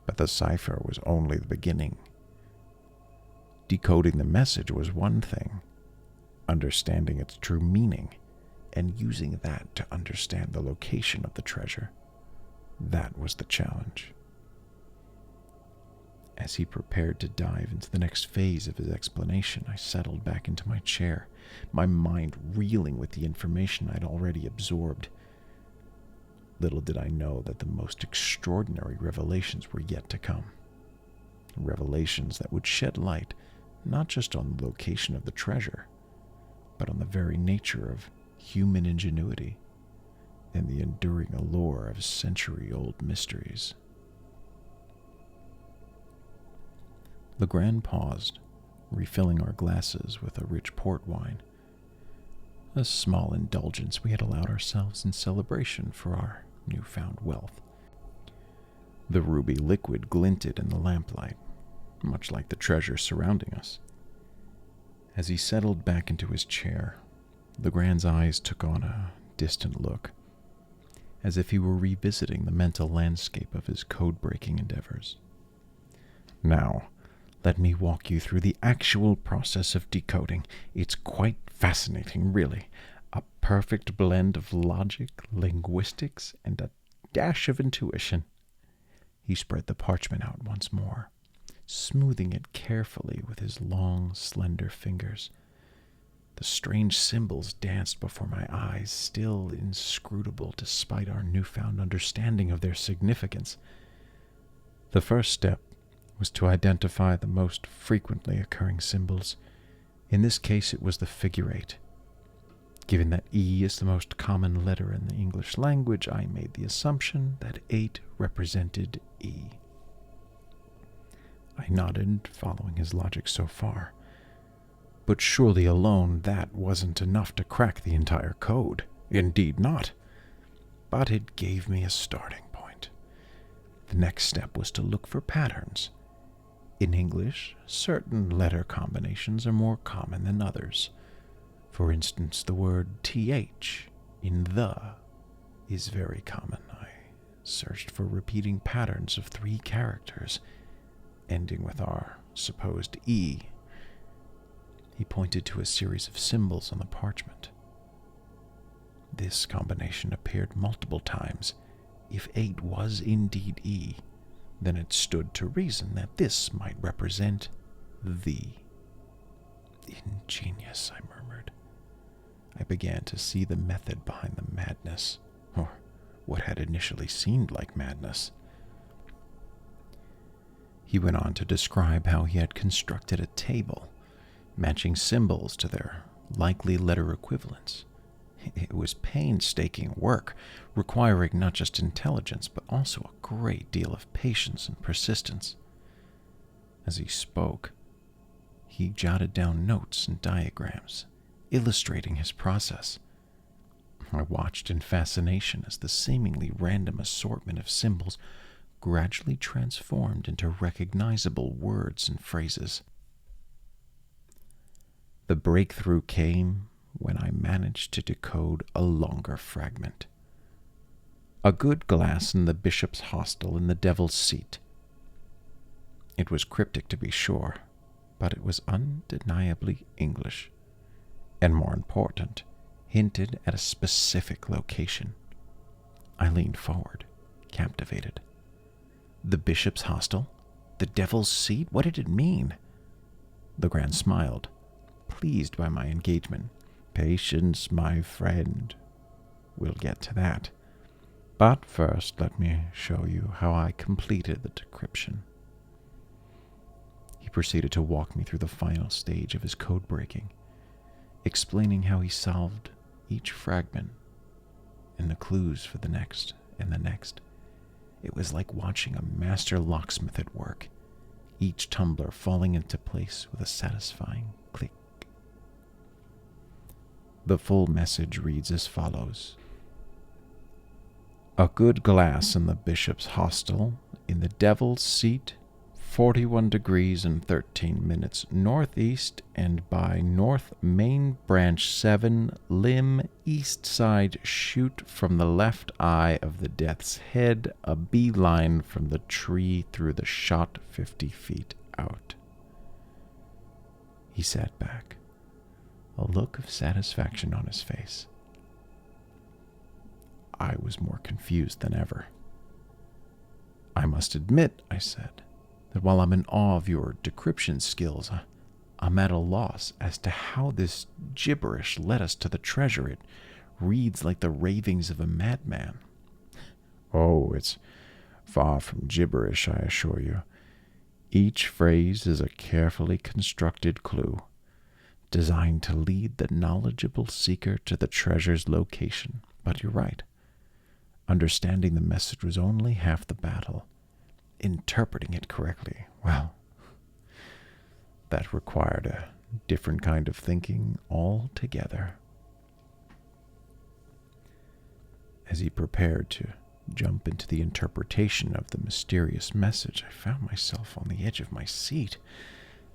[SPEAKER 1] But the cipher was only the beginning. Decoding the message was one thing, understanding its true meaning, and using that to understand the location of the treasure. That was the challenge. As he prepared to dive into the next phase of his explanation, I settled back into my chair, my mind reeling with the information I'd already absorbed. Little did I know that the most extraordinary revelations were yet to come. Revelations that would shed light not just on the location of the treasure, but on the very nature of human ingenuity and the enduring allure of century-old mysteries. Legrand paused, refilling our glasses with a rich port wine, a small indulgence we had allowed ourselves in celebration for our newfound wealth. The ruby liquid glinted in the lamplight, much like the treasure surrounding us. As he settled back into his chair, Legrand's eyes took on a distant look, as if he were revisiting the mental landscape of his code-breaking endeavors. Now, let me walk you through the actual process of decoding. It's quite fascinating, really. A perfect blend of logic, linguistics, and a dash of intuition. He spread the parchment out once more, smoothing it carefully with his long, slender fingers. The strange symbols danced before my eyes, still inscrutable despite our newfound understanding of their significance. The first step was to identify the most frequently occurring symbols. In this case, it was the figure 8. Given that E is the most common letter in the English language, I made the assumption that 8 represented E. I nodded, following his logic so far. But surely alone that wasn't enough to crack the entire code. Indeed not. But it gave me a starting point. The next step was to look for patterns. In English, certain letter combinations are more common than others. For instance, the word th in the is very common. I searched for repeating patterns of 3 characters, ending with our supposed E. He pointed to a series of symbols on the parchment. This combination appeared multiple times. If 8 was indeed E, then it stood to reason that this might represent the. Ingenious, I murmured. I began to see the method behind the madness, or what had initially seemed like madness. He went on to describe how he had constructed a table, matching symbols to their likely letter equivalents. It was painstaking work, requiring not just intelligence, but also a great deal of patience and persistence. As he spoke, he jotted down notes and diagrams, illustrating his process. I watched in fascination as the seemingly random assortment of symbols gradually transformed into recognizable words and phrases. The breakthrough came when I managed to decode a longer fragment. A good glass in the bishop's hostel in the devil's seat. It was cryptic to be sure, but it was undeniably English, and more important, hinted at a specific location. I leaned forward, captivated. The bishop's hostel? The devil's seat? What did it mean? Legrand smiled, pleased by my engagement. Patience, my friend. We'll get to that. But first, let me show you how I completed the decryption. He proceeded to walk me through the final stage of his code breaking, explaining how he solved each fragment and the clues for the next and the next. It was like watching a master locksmith at work, each tumbler falling into place with a satisfying click. The full message reads as follows. A good glass in the bishop's hostel, in the devil's seat, 41 degrees and 13 minutes northeast, and by North Main Branch 7, limb east side shoot from the left eye of the death's head, a beeline from the tree through the shot 50 feet out. He sat back, a look of satisfaction on his face. I was more confused than ever. I must admit, I said, that while I'm in awe of your decryption skills, I'm at a loss as to how this gibberish led us to the treasure. It reads like the ravings of a madman. Oh, it's far from gibberish, I assure you. Each phrase is a carefully constructed clue, designed to lead the knowledgeable seeker to the treasure's location. But you're right. Understanding the message was only half the battle. Interpreting it correctly, well, that required a different kind of thinking altogether. As he prepared to jump into the interpretation of the mysterious message, I found myself on the edge of my seat.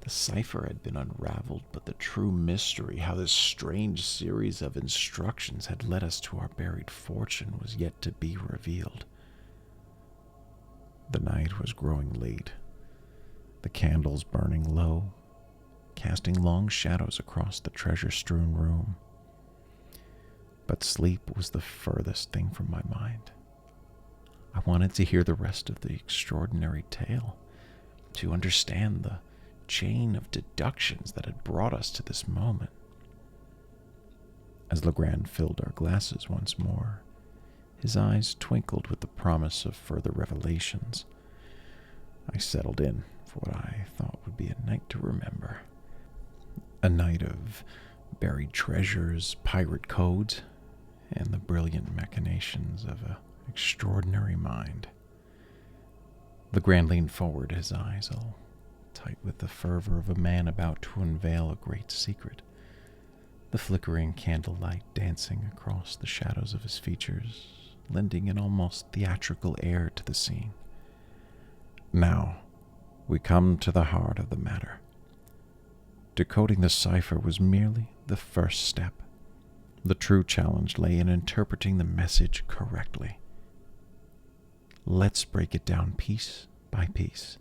[SPEAKER 1] The cipher had been unraveled, but the true mystery, how this strange series of instructions had led us to our buried fortune, was yet to be revealed. The night was growing late, the candles burning low, casting long shadows across the treasure-strewn room. But sleep was the furthest thing from my mind. I wanted to hear the rest of the extraordinary tale, to understand the chain of deductions that had brought us to this moment. As Legrand filled our glasses once more, his eyes twinkled with the promise of further revelations. I settled in for what I thought would be a night to remember. A night of buried treasures, pirate codes, and the brilliant machinations of an extraordinary mind. Legrand leaned forward, his eyes all tight with the fervor of a man about to unveil a great secret, the flickering candlelight dancing across the shadows of his features, lending an almost theatrical air to the scene. Now, we come to the heart of the matter. Decoding the cipher was merely the first step. The true challenge lay in interpreting the message correctly. Let's break it down piece by piece.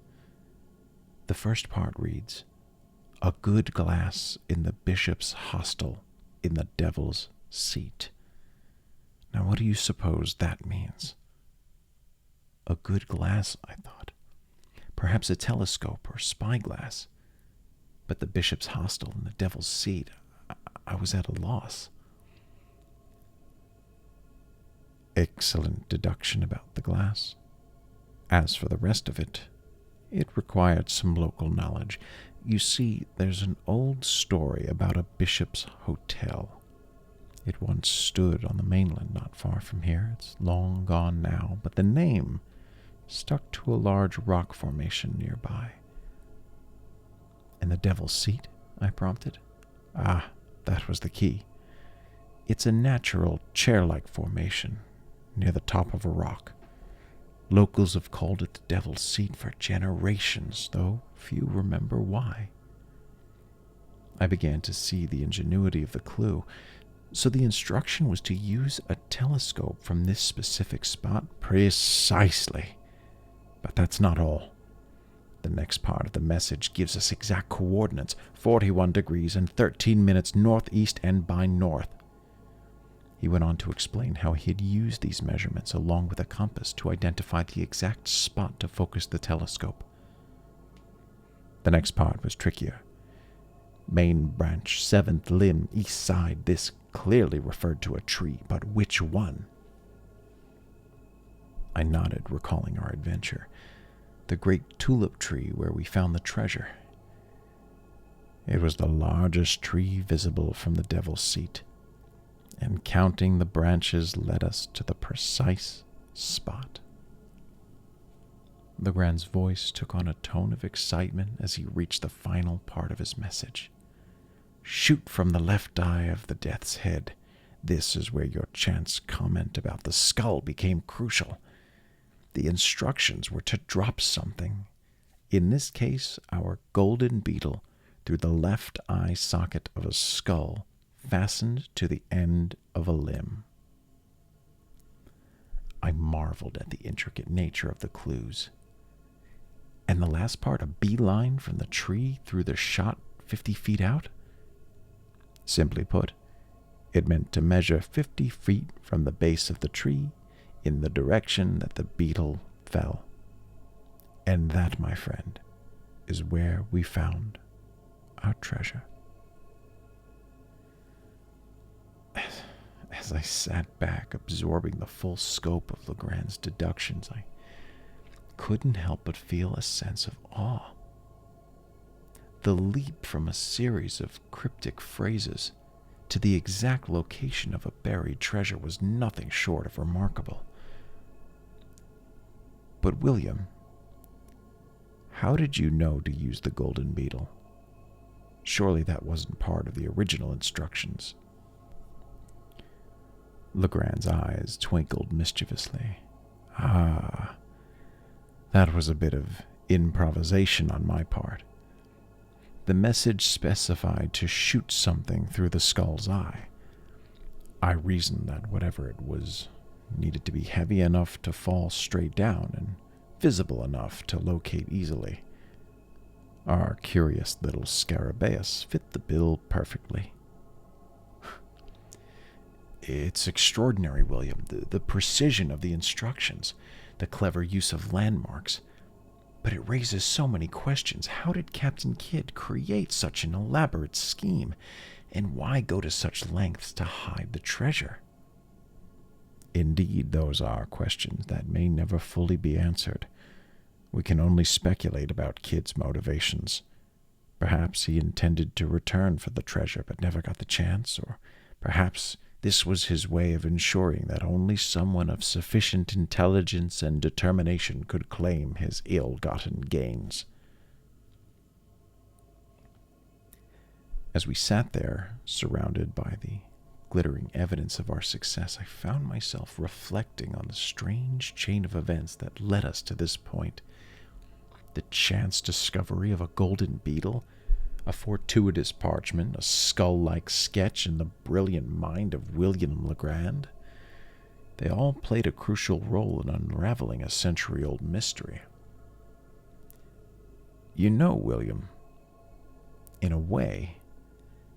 [SPEAKER 1] The first part reads, "A good glass in the bishop's hostel in the devil's seat." Now what do you suppose that means? A good glass, I thought. Perhaps a telescope or spyglass. But the bishop's hostel in the devil's seat, I was at a loss. Excellent deduction about the glass. As for the rest of it, it required some local knowledge. You see, there's an old story about a bishop's hotel. It once stood on the mainland not far from here. It's long gone now, but the name stuck to a large rock formation nearby. "And the devil's seat?" I prompted. Ah, that was the key. It's a natural chair-like formation near the top of a rock. Locals have called it the devil's seat for generations, though few remember why. I began to see the ingenuity of the clue. So the instruction was to use a telescope from this specific spot? Precisely. But that's not all. The next part of the message gives us exact coordinates, 41 degrees and 13 minutes northeast and by north. He went on to explain how he had used these measurements along with a compass to identify the exact spot to focus the telescope. The next part was trickier. Main branch, 7th limb, east side. This clearly referred to a tree, but which one? I nodded, recalling our adventure. The great tulip tree where we found the treasure. It was the largest tree visible from the devil's seat, and counting the branches led us to the precise spot. Legrand's voice took on a tone of excitement as he reached the final part of his message. "Shoot from the left eye of the death's head. This is where your chance comment about the skull became crucial. The instructions were to drop something, in this case our golden beetle, through the left eye socket of a skull fastened to the end of a limb." I marveled at the intricate nature of the clues. And the last part, a beeline from the tree through the shot 50 feet out? Simply put, it meant to measure 50 feet from the base of the tree in the direction that the beetle fell. And that, my friend, is where we found our treasure. As I sat back, absorbing the full scope of Legrand's deductions, I couldn't help but feel a sense of awe. The leap from a series of cryptic phrases to the exact location of a buried treasure was nothing short of remarkable. But William, how did you know to use the golden beetle? Surely that wasn't part of the original instructions. Legrand's eyes twinkled mischievously. Ah, that was a bit of improvisation on my part. The message specified to shoot something through the skull's eye. I reasoned that whatever it was needed to be heavy enough to fall straight down and visible enough to locate easily. Our curious little scarabaeus fit the bill perfectly. It's extraordinary, William, the precision of the instructions, the clever use of landmarks. But it raises so many questions. How did Captain Kidd create such an elaborate scheme? And why go to such lengths to hide the treasure? Indeed, those are questions that may never fully be answered. We can only speculate about Kidd's motivations. Perhaps he intended to return for the treasure but never got the chance, or perhaps this was his way of ensuring that only someone of sufficient intelligence and determination could claim his ill-gotten gains. As we sat there, surrounded by the glittering evidence of our success, I found myself reflecting on the strange chain of events that led us to this point. The chance discovery of a golden beetle, a fortuitous parchment, a skull-like sketch in the brilliant mind of William Legrand. They all played a crucial role in unraveling a century-old mystery. You know, William, in a way,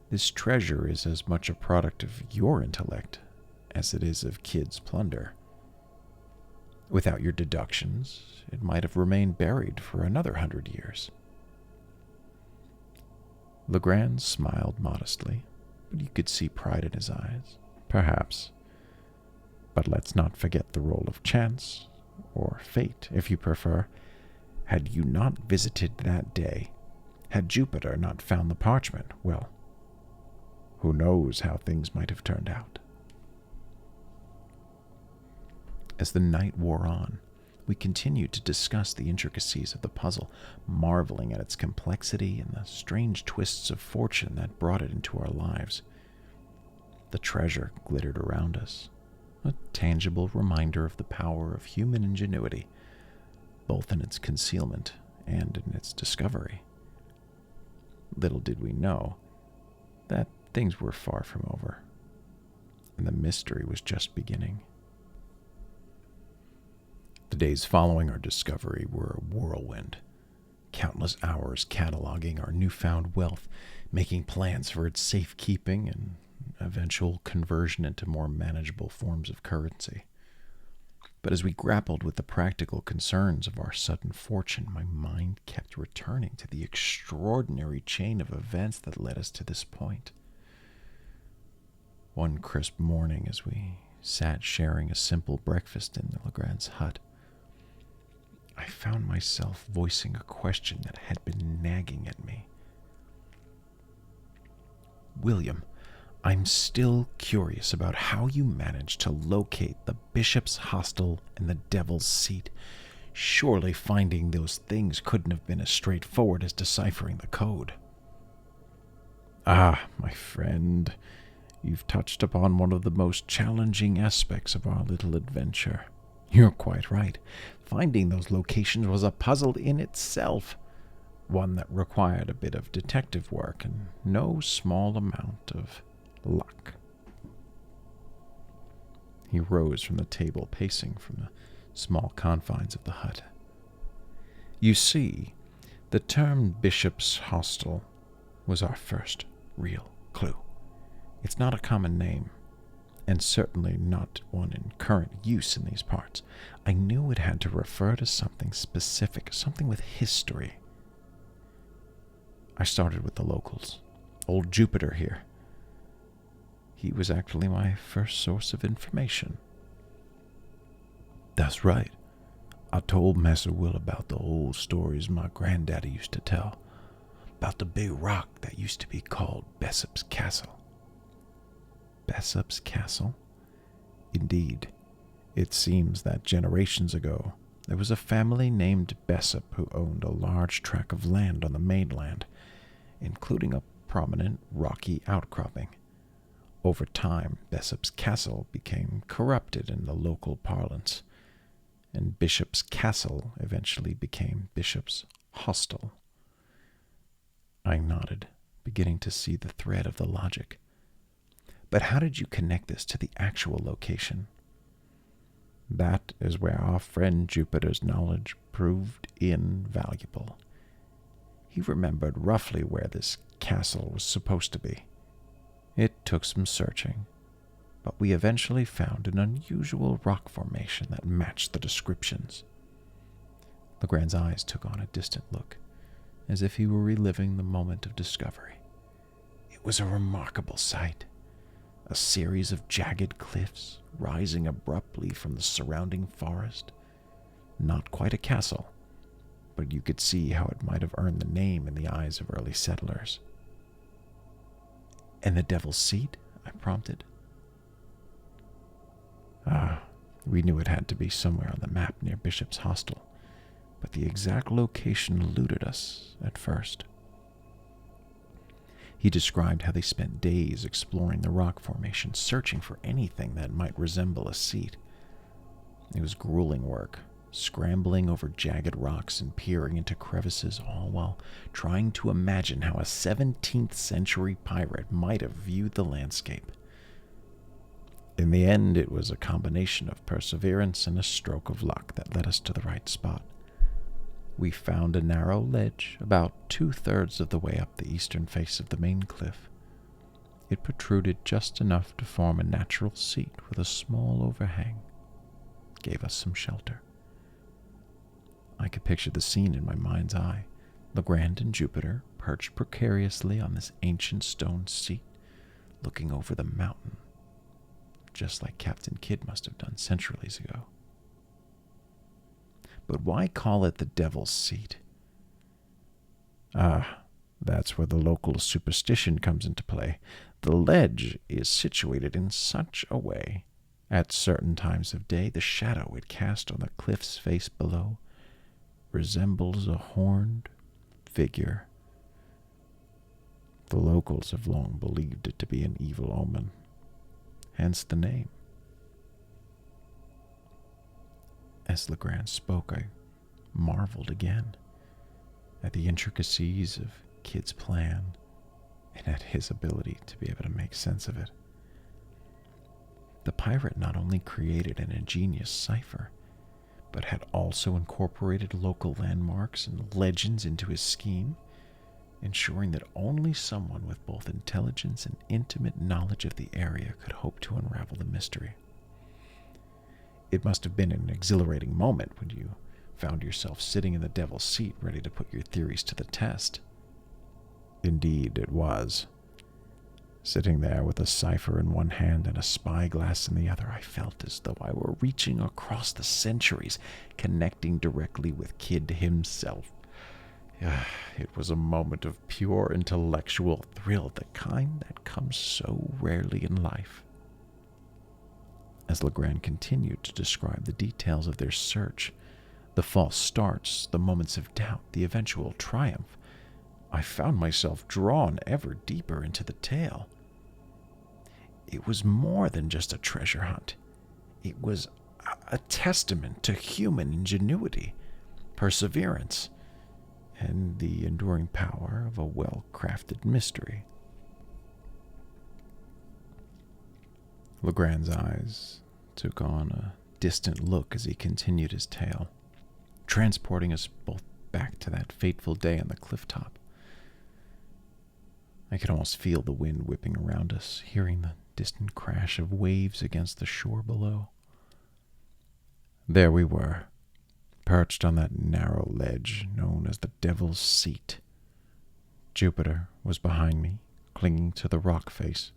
[SPEAKER 1] this treasure is as much a product of your intellect as it is of Kidd's plunder. Without your deductions, it might have remained buried for another 100 years. Legrand smiled modestly, but you could see pride in his eyes. Perhaps. But let's not forget the role of chance, or fate, if you prefer. Had you not visited that day, had Jupiter not found the parchment, well, who knows how things might have turned out. As the night wore on, we continued to discuss the intricacies of the puzzle, marveling at its complexity and the strange twists of fortune that brought it into our lives. The treasure glittered around us, a tangible reminder of the power of human ingenuity, both in its concealment and in its discovery. Little did we know that things were far from over, and the mystery was just beginning. The days following our discovery were a whirlwind. Countless hours cataloging our newfound wealth, making plans for its safekeeping and eventual conversion into more manageable forms of currency. But as we grappled with the practical concerns of our sudden fortune, my mind kept returning to the extraordinary chain of events that led us to this point. One crisp morning, as we sat sharing a simple breakfast in Legrand's hut, I found myself voicing a question that had been nagging at me. William, I'm still curious about how you managed to locate the bishop's hostel and the devil's seat. Surely finding those things couldn't have been as straightforward as deciphering the code. Ah, my friend, you've touched upon one of the most challenging aspects of our little adventure. You're quite right. Finding those locations was a puzzle in itself, one that required a bit of detective work and no small amount of luck. He rose from the table, pacing from the small confines of the hut. You see, the term Bishop's Hostel was our first real clue. It's not a common name, and certainly not one in current use in these parts. I knew it had to refer to something specific, something with history. I started with the locals. Old Jupiter here. He was actually my first source of information. That's right. I told Master Will about the old stories my granddaddy used to tell, about the big rock that used to be called Bessop's Castle. Bessop's Castle? Indeed. It seems that generations ago, there was a family named Bessop who owned a large tract of land on the mainland, including a prominent rocky outcropping. Over time, Bessop's Castle became corrupted in the local parlance, and Bishop's Castle eventually became Bishop's Hostel. I nodded, beginning to see the thread of the logic. But how did you connect this to the actual location? That is where our friend Jupiter's knowledge proved invaluable. He remembered roughly where this castle was supposed to be. It took some searching, but we eventually found an unusual rock formation that matched the descriptions. Legrand's eyes took on a distant look, as if he were reliving the moment of discovery. It was a remarkable sight. A series of jagged cliffs rising abruptly from the surrounding forest. Not quite a castle, but you could see how it might have earned the name in the eyes of early settlers. "And the Devil's Seat?" I prompted. We knew it had to be somewhere on the map near Bishop's Hostel, but the exact location eluded us at first. He described how they spent days exploring the rock formation, searching for anything that might resemble a seat. It was grueling work, scrambling over jagged rocks and peering into crevices, all while trying to imagine how a 17th century pirate might have viewed the landscape. In the end, it was a combination of perseverance and a stroke of luck that led us to the right spot. We found a narrow ledge about 2/3 of the way up the eastern face of the main cliff. It protruded just enough to form a natural seat with a small overhang. It gave us some shelter. I could picture the scene in my mind's eye. Legrand and Jupiter perched precariously on this ancient stone seat, looking over the mountain, just like Captain Kidd must have done centuries ago. But why call it the Devil's Seat? That's where the local superstition comes into play. The ledge is situated in such a way, at certain times of day, the shadow it casts on the cliff's face below resembles a horned figure. The locals have long believed it to be an evil omen, hence the name. As Legrand spoke, I marveled again at the intricacies of Kidd's plan and at his ability to be able to make sense of it. The pirate not only created an ingenious cipher, but had also incorporated local landmarks and legends into his scheme, ensuring that only someone with both intelligence and intimate knowledge of the area could hope to unravel the mystery. It must have been an exhilarating moment when you found yourself sitting in the Devil's Seat ready to put your theories to the test. Indeed, it was. Sitting there with a cipher in one hand and a spyglass in the other, I felt as though I were reaching across the centuries, connecting directly with Kidd himself. It was a moment of pure intellectual thrill, the kind that comes so rarely in life. As Legrand continued to describe the details of their search, the false starts, the moments of doubt, the eventual triumph, I found myself drawn ever deeper into the tale. It was more than just a treasure hunt. It was a testament to human ingenuity, perseverance, and the enduring power of a well-crafted mystery. Legrand's eyes took on a distant look as he continued his tale, transporting us both back to that fateful day on the cliff top. I could almost feel the wind whipping around us, hearing the distant crash of waves against the shore below. There we were, perched on that narrow ledge known as the Devil's Seat. Jupiter was behind me, clinging to the rock face,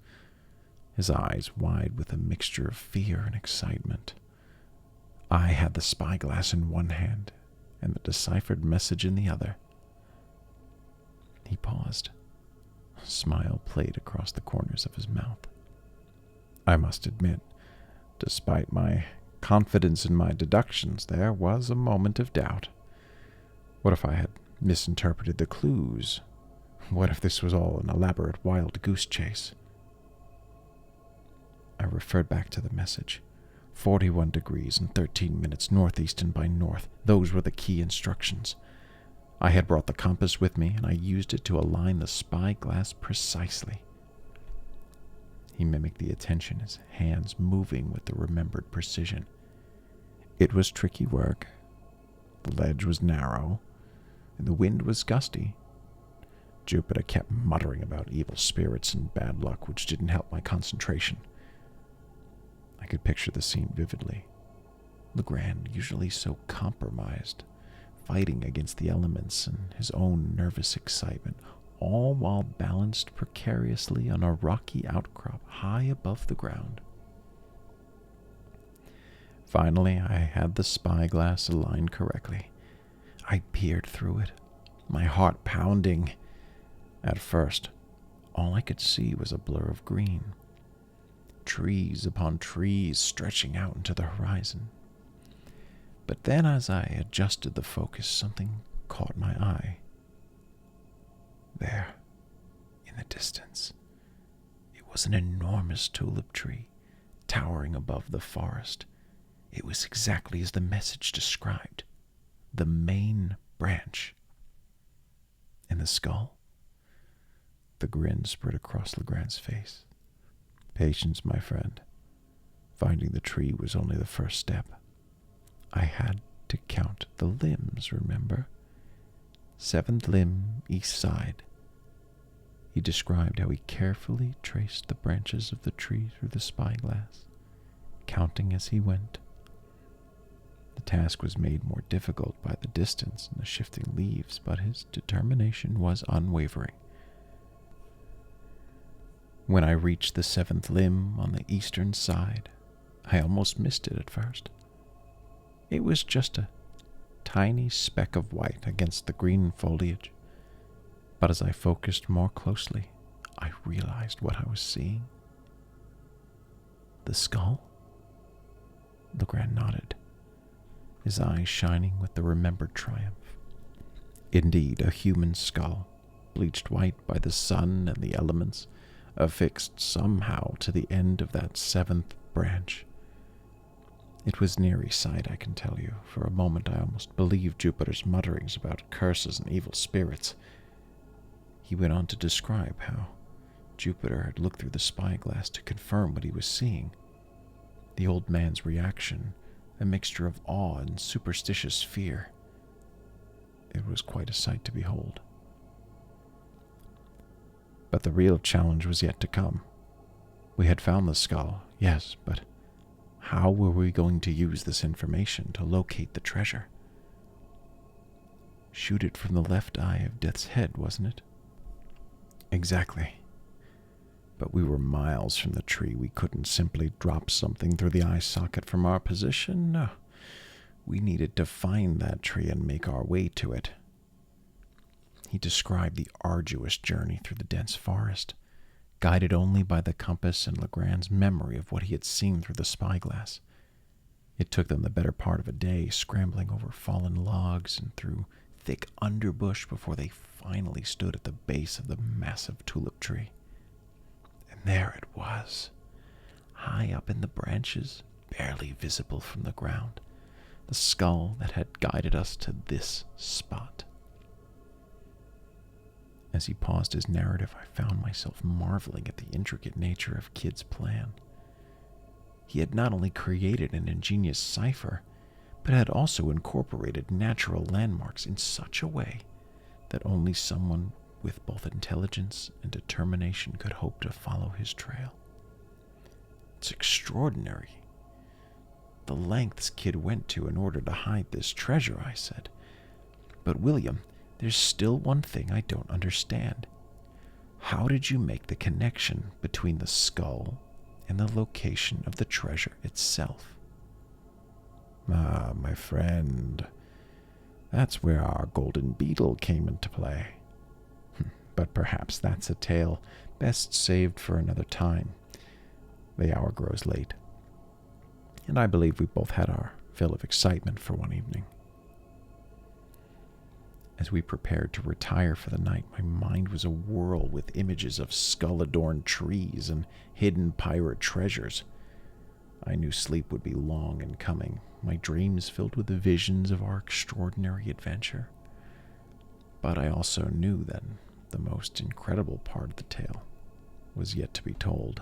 [SPEAKER 1] his eyes wide with a mixture of fear and excitement. I had the spyglass in one hand and the deciphered message in the other. He paused. A smile played across the corners of his mouth. I must admit, despite my confidence in my deductions, there was a moment of doubt. What if I had misinterpreted the clues? What if this was all an elaborate wild goose chase? I referred back to the message, 41 degrees and 13 minutes northeast and by north. Those were the key instructions. I had brought the compass with me, and I used it to align the spyglass precisely. He mimicked the attention, his hands moving with the remembered precision. It was tricky work. The ledge was narrow, and the wind was gusty. Jupiter kept muttering about evil spirits and bad luck, which didn't help my concentration. I could picture the scene vividly. Legrand, usually so compromised, fighting against the elements and his own nervous excitement, all while balanced precariously on a rocky outcrop high above the ground. Finally, I had the spyglass aligned correctly. I peered through it, my heart pounding. At first, all I could see was a blur of green. Trees upon trees stretching out into the horizon. But then as I adjusted the focus, something caught my eye. There, in the distance, it was an enormous tulip tree, towering above the forest. It was exactly as the message described. The main branch. And the skull? The grin spread across Legrand's face. Patience, my friend. Finding the tree was only the first step. I had to count the limbs, remember? 7th limb, east side. He described how he carefully traced the branches of the tree through the spyglass, counting as he went. The task was made more difficult by the distance and the shifting leaves, but his determination was unwavering. When I reached the 7th limb on the eastern side, I almost missed it at first. It was just a tiny speck of white against the green foliage, but as I focused more closely, I realized what I was seeing. The skull? Legrand nodded, his eyes shining with the remembered triumph. Indeed, a human skull, bleached white by the sun and the elements, affixed somehow to the end of that 7th branch. It was an eerie sight, I can tell you. For a moment I almost believed Jupiter's mutterings about curses and evil spirits. He went on to describe how Jupiter had looked through the spyglass to confirm what he was seeing. The old man's reaction, a mixture of awe and superstitious fear. It was quite a sight to behold. But the real challenge was yet to come. We had found the skull, yes, but how were we going to use this information to locate the treasure? Shoot it from the left eye of Death's Head, wasn't it? Exactly. But we were miles from the tree. We couldn't simply drop something through the eye socket from our position. No. We needed to find that tree and make our way to it. He described the arduous journey through the dense forest, guided only by the compass and Legrand's memory of what he had seen through the spyglass. It took them the better part of a day, scrambling over fallen logs and through thick underbush before they finally stood at the base of the massive tulip tree. And there it was, high up in the branches, barely visible from the ground, the skull that had guided us to this spot. As he paused his narrative, I found myself marveling at the intricate nature of Kidd's plan. He had not only created an ingenious cipher, but had also incorporated natural landmarks in such a way that only someone with both intelligence and determination could hope to follow his trail. It's extraordinary. The lengths Kidd went to in order to hide this treasure, I said. But William, there's still one thing I don't understand. How did you make the connection between the skull and the location of the treasure itself? Ah, my friend, that's where our golden beetle came into play. But perhaps that's a tale best saved for another time. The hour grows late, and I believe we both had our fill of excitement for one evening. As we prepared to retire for the night, my mind was awhirl with images of skull-adorned trees and hidden pirate treasures. I knew sleep would be long in coming, my dreams filled with the visions of our extraordinary adventure. But I also knew that the most incredible part of the tale was yet to be told.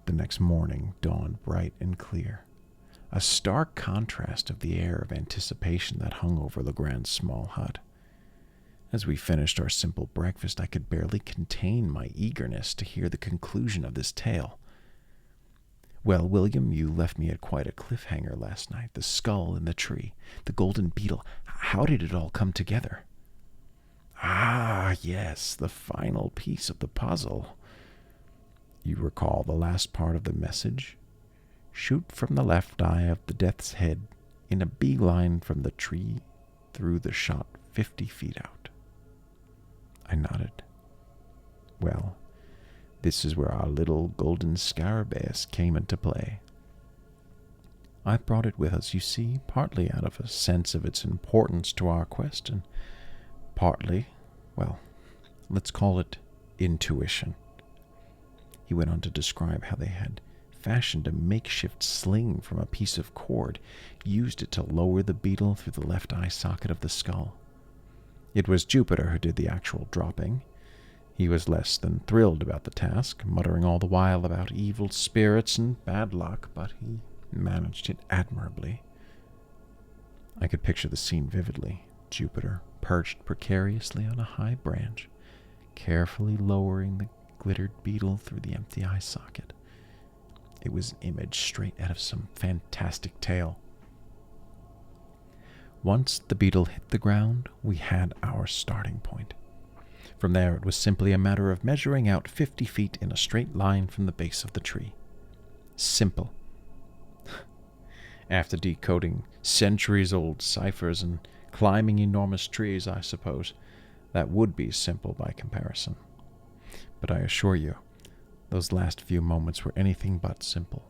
[SPEAKER 1] The next morning dawned bright and clear, a stark contrast of the air of anticipation that hung over Legrand's small hut. As we finished our simple breakfast, I could barely contain my eagerness to hear the conclusion of this tale. Well, William, you left me at quite a cliffhanger last night. The skull in the tree, the golden beetle. How did it all come together? Ah, yes, the final piece of the puzzle. You recall the last part of the message? Shoot from the left eye of the death's head in a beeline from the tree through the shot 50 feet out. I nodded. Well, this is where our little golden scarabaeus came into play. I brought it with us, you see, partly out of a sense of its importance to our quest, and partly, well, let's call it intuition. He went on to describe how they had fashioned a makeshift sling from a piece of cord, used it to lower the beetle through the left eye socket of the skull. It was Jupiter who did the actual dropping. He was less than thrilled about the task, muttering all the while about evil spirits and bad luck, but he managed it admirably. I could picture the scene vividly. Jupiter perched precariously on a high branch, carefully lowering the glittered beetle through the empty eye socket. It was an image straight out of some fantastic tale. Once the beetle hit the ground, we had our starting point. From there, it was simply a matter of measuring out 50 feet in a straight line from the base of the tree. Simple. After decoding centuries-old ciphers and climbing enormous trees, I suppose, that would be simple by comparison. But I assure you, those last few moments were anything but simple.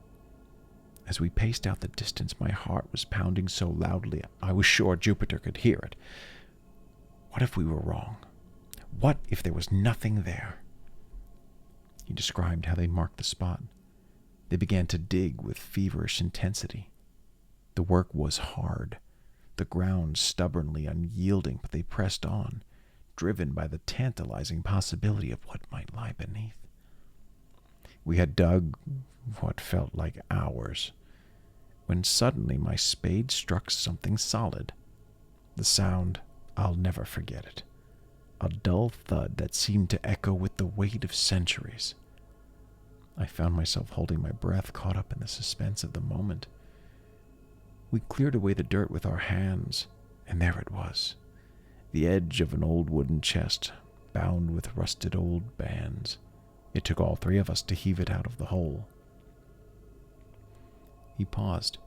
[SPEAKER 1] As we paced out the distance, my heart was pounding so loudly I was sure Jupiter could hear it. What if we were wrong? What if there was nothing there? He described how they marked the spot. They began to dig with feverish intensity. The work was hard, the ground stubbornly unyielding, but they pressed on, driven by the tantalizing possibility of what might lie beneath. We had dug what felt like hours, when suddenly my spade struck something solid. The sound, I'll never forget it. A dull thud that seemed to echo with the weight of centuries. I found myself holding my breath, caught up in the suspense of the moment. We cleared away the dirt with our hands, and there it was, the edge of an old wooden chest, bound with rusted old bands. It took all three of us to heave it out of the hole. He paused.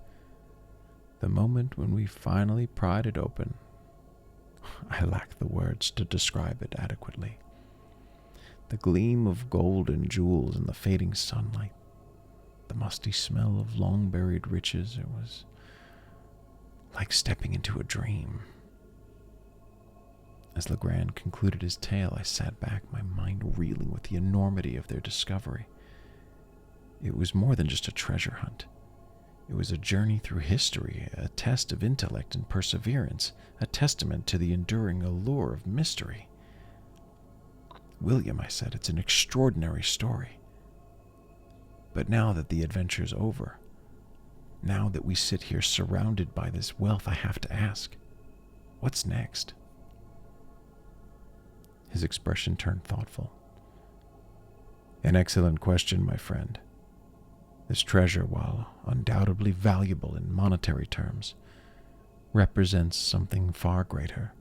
[SPEAKER 1] The moment when we finally pried it open, I lack the words to describe it adequately. The gleam of gold and jewels in the fading sunlight, the musty smell of long-buried riches, it was like stepping into a dream. As Legrand concluded his tale, I sat back, my mind reeling with the enormity of their discovery. It was more than just a treasure hunt. It was a journey through history, a test of intellect and perseverance, a testament to the enduring allure of mystery. William, I said, it's an extraordinary story. But now that the adventure's over, now that we sit here surrounded by this wealth, I have to ask, what's next? His expression turned thoughtful. An excellent question, my friend. This treasure, while undoubtedly valuable in monetary terms, represents something far greater.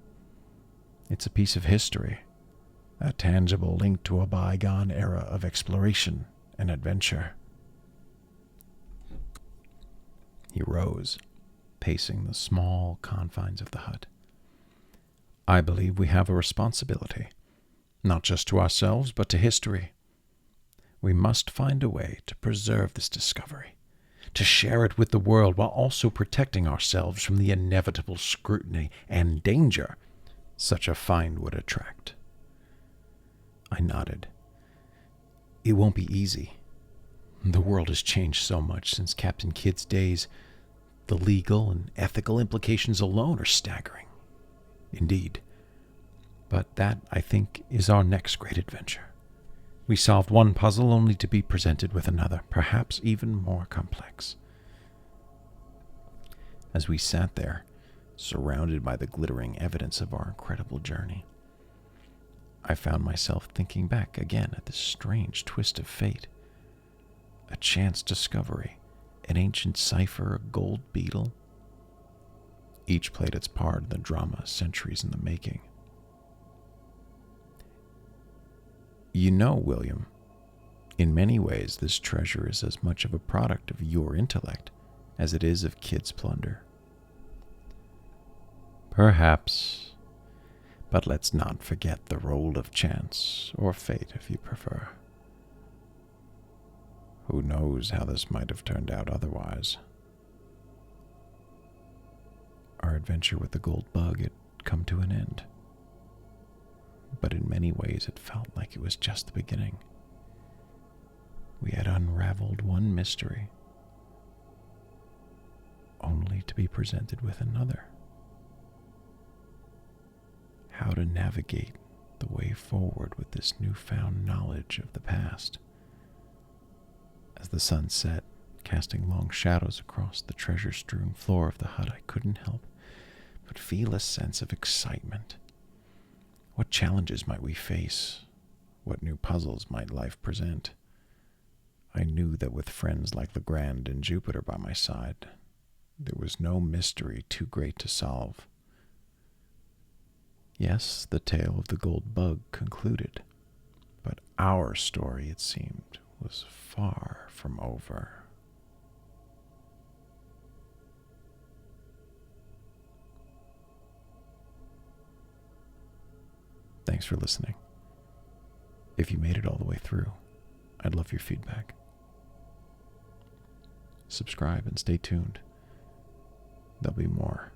[SPEAKER 1] It's a piece of history, a tangible link to a bygone era of exploration and adventure. He rose, pacing the small confines of the hut. I believe we have a responsibility, not just to ourselves, but to history. We must find a way to preserve this discovery, to share it with the world while also protecting ourselves from the inevitable scrutiny and danger such a find would attract. I nodded. It won't be easy, The world has changed so much since Captain Kidd's days. The legal and ethical implications alone are staggering. Indeed. But that, I think, is our next great adventure. We solved one puzzle only to be presented with another, perhaps even more complex. As we sat there, surrounded by the glittering evidence of our incredible journey, I found myself thinking back again at this strange twist of fate. A chance discovery, an ancient cipher, a gold beetle. Each played its part in the drama centuries in the making. You know, William, in many ways this treasure is as much of a product of your intellect as it is of Kidd's plunder. Perhaps, but let's not forget the role of chance, or fate if you prefer. Who knows how this might have turned out otherwise? Our adventure with the gold bug had come to an end. But in many ways it felt like it was just the beginning. We had unraveled one mystery, only to be presented with another. How to navigate the way forward with this newfound knowledge of the past. As the sun set, casting long shadows across the treasure-strewn floor of the hut, I couldn't help but feel a sense of excitement. What challenges might we face? What new puzzles might life present? I knew that with friends like Legrand and Jupiter by my side, there was no mystery too great to solve. Yes, the tale of the gold bug concluded, but our story, it seemed, was far from over. Thanks for listening. If you made it all the way through, I'd love your feedback. Subscribe and stay tuned. There'll be more.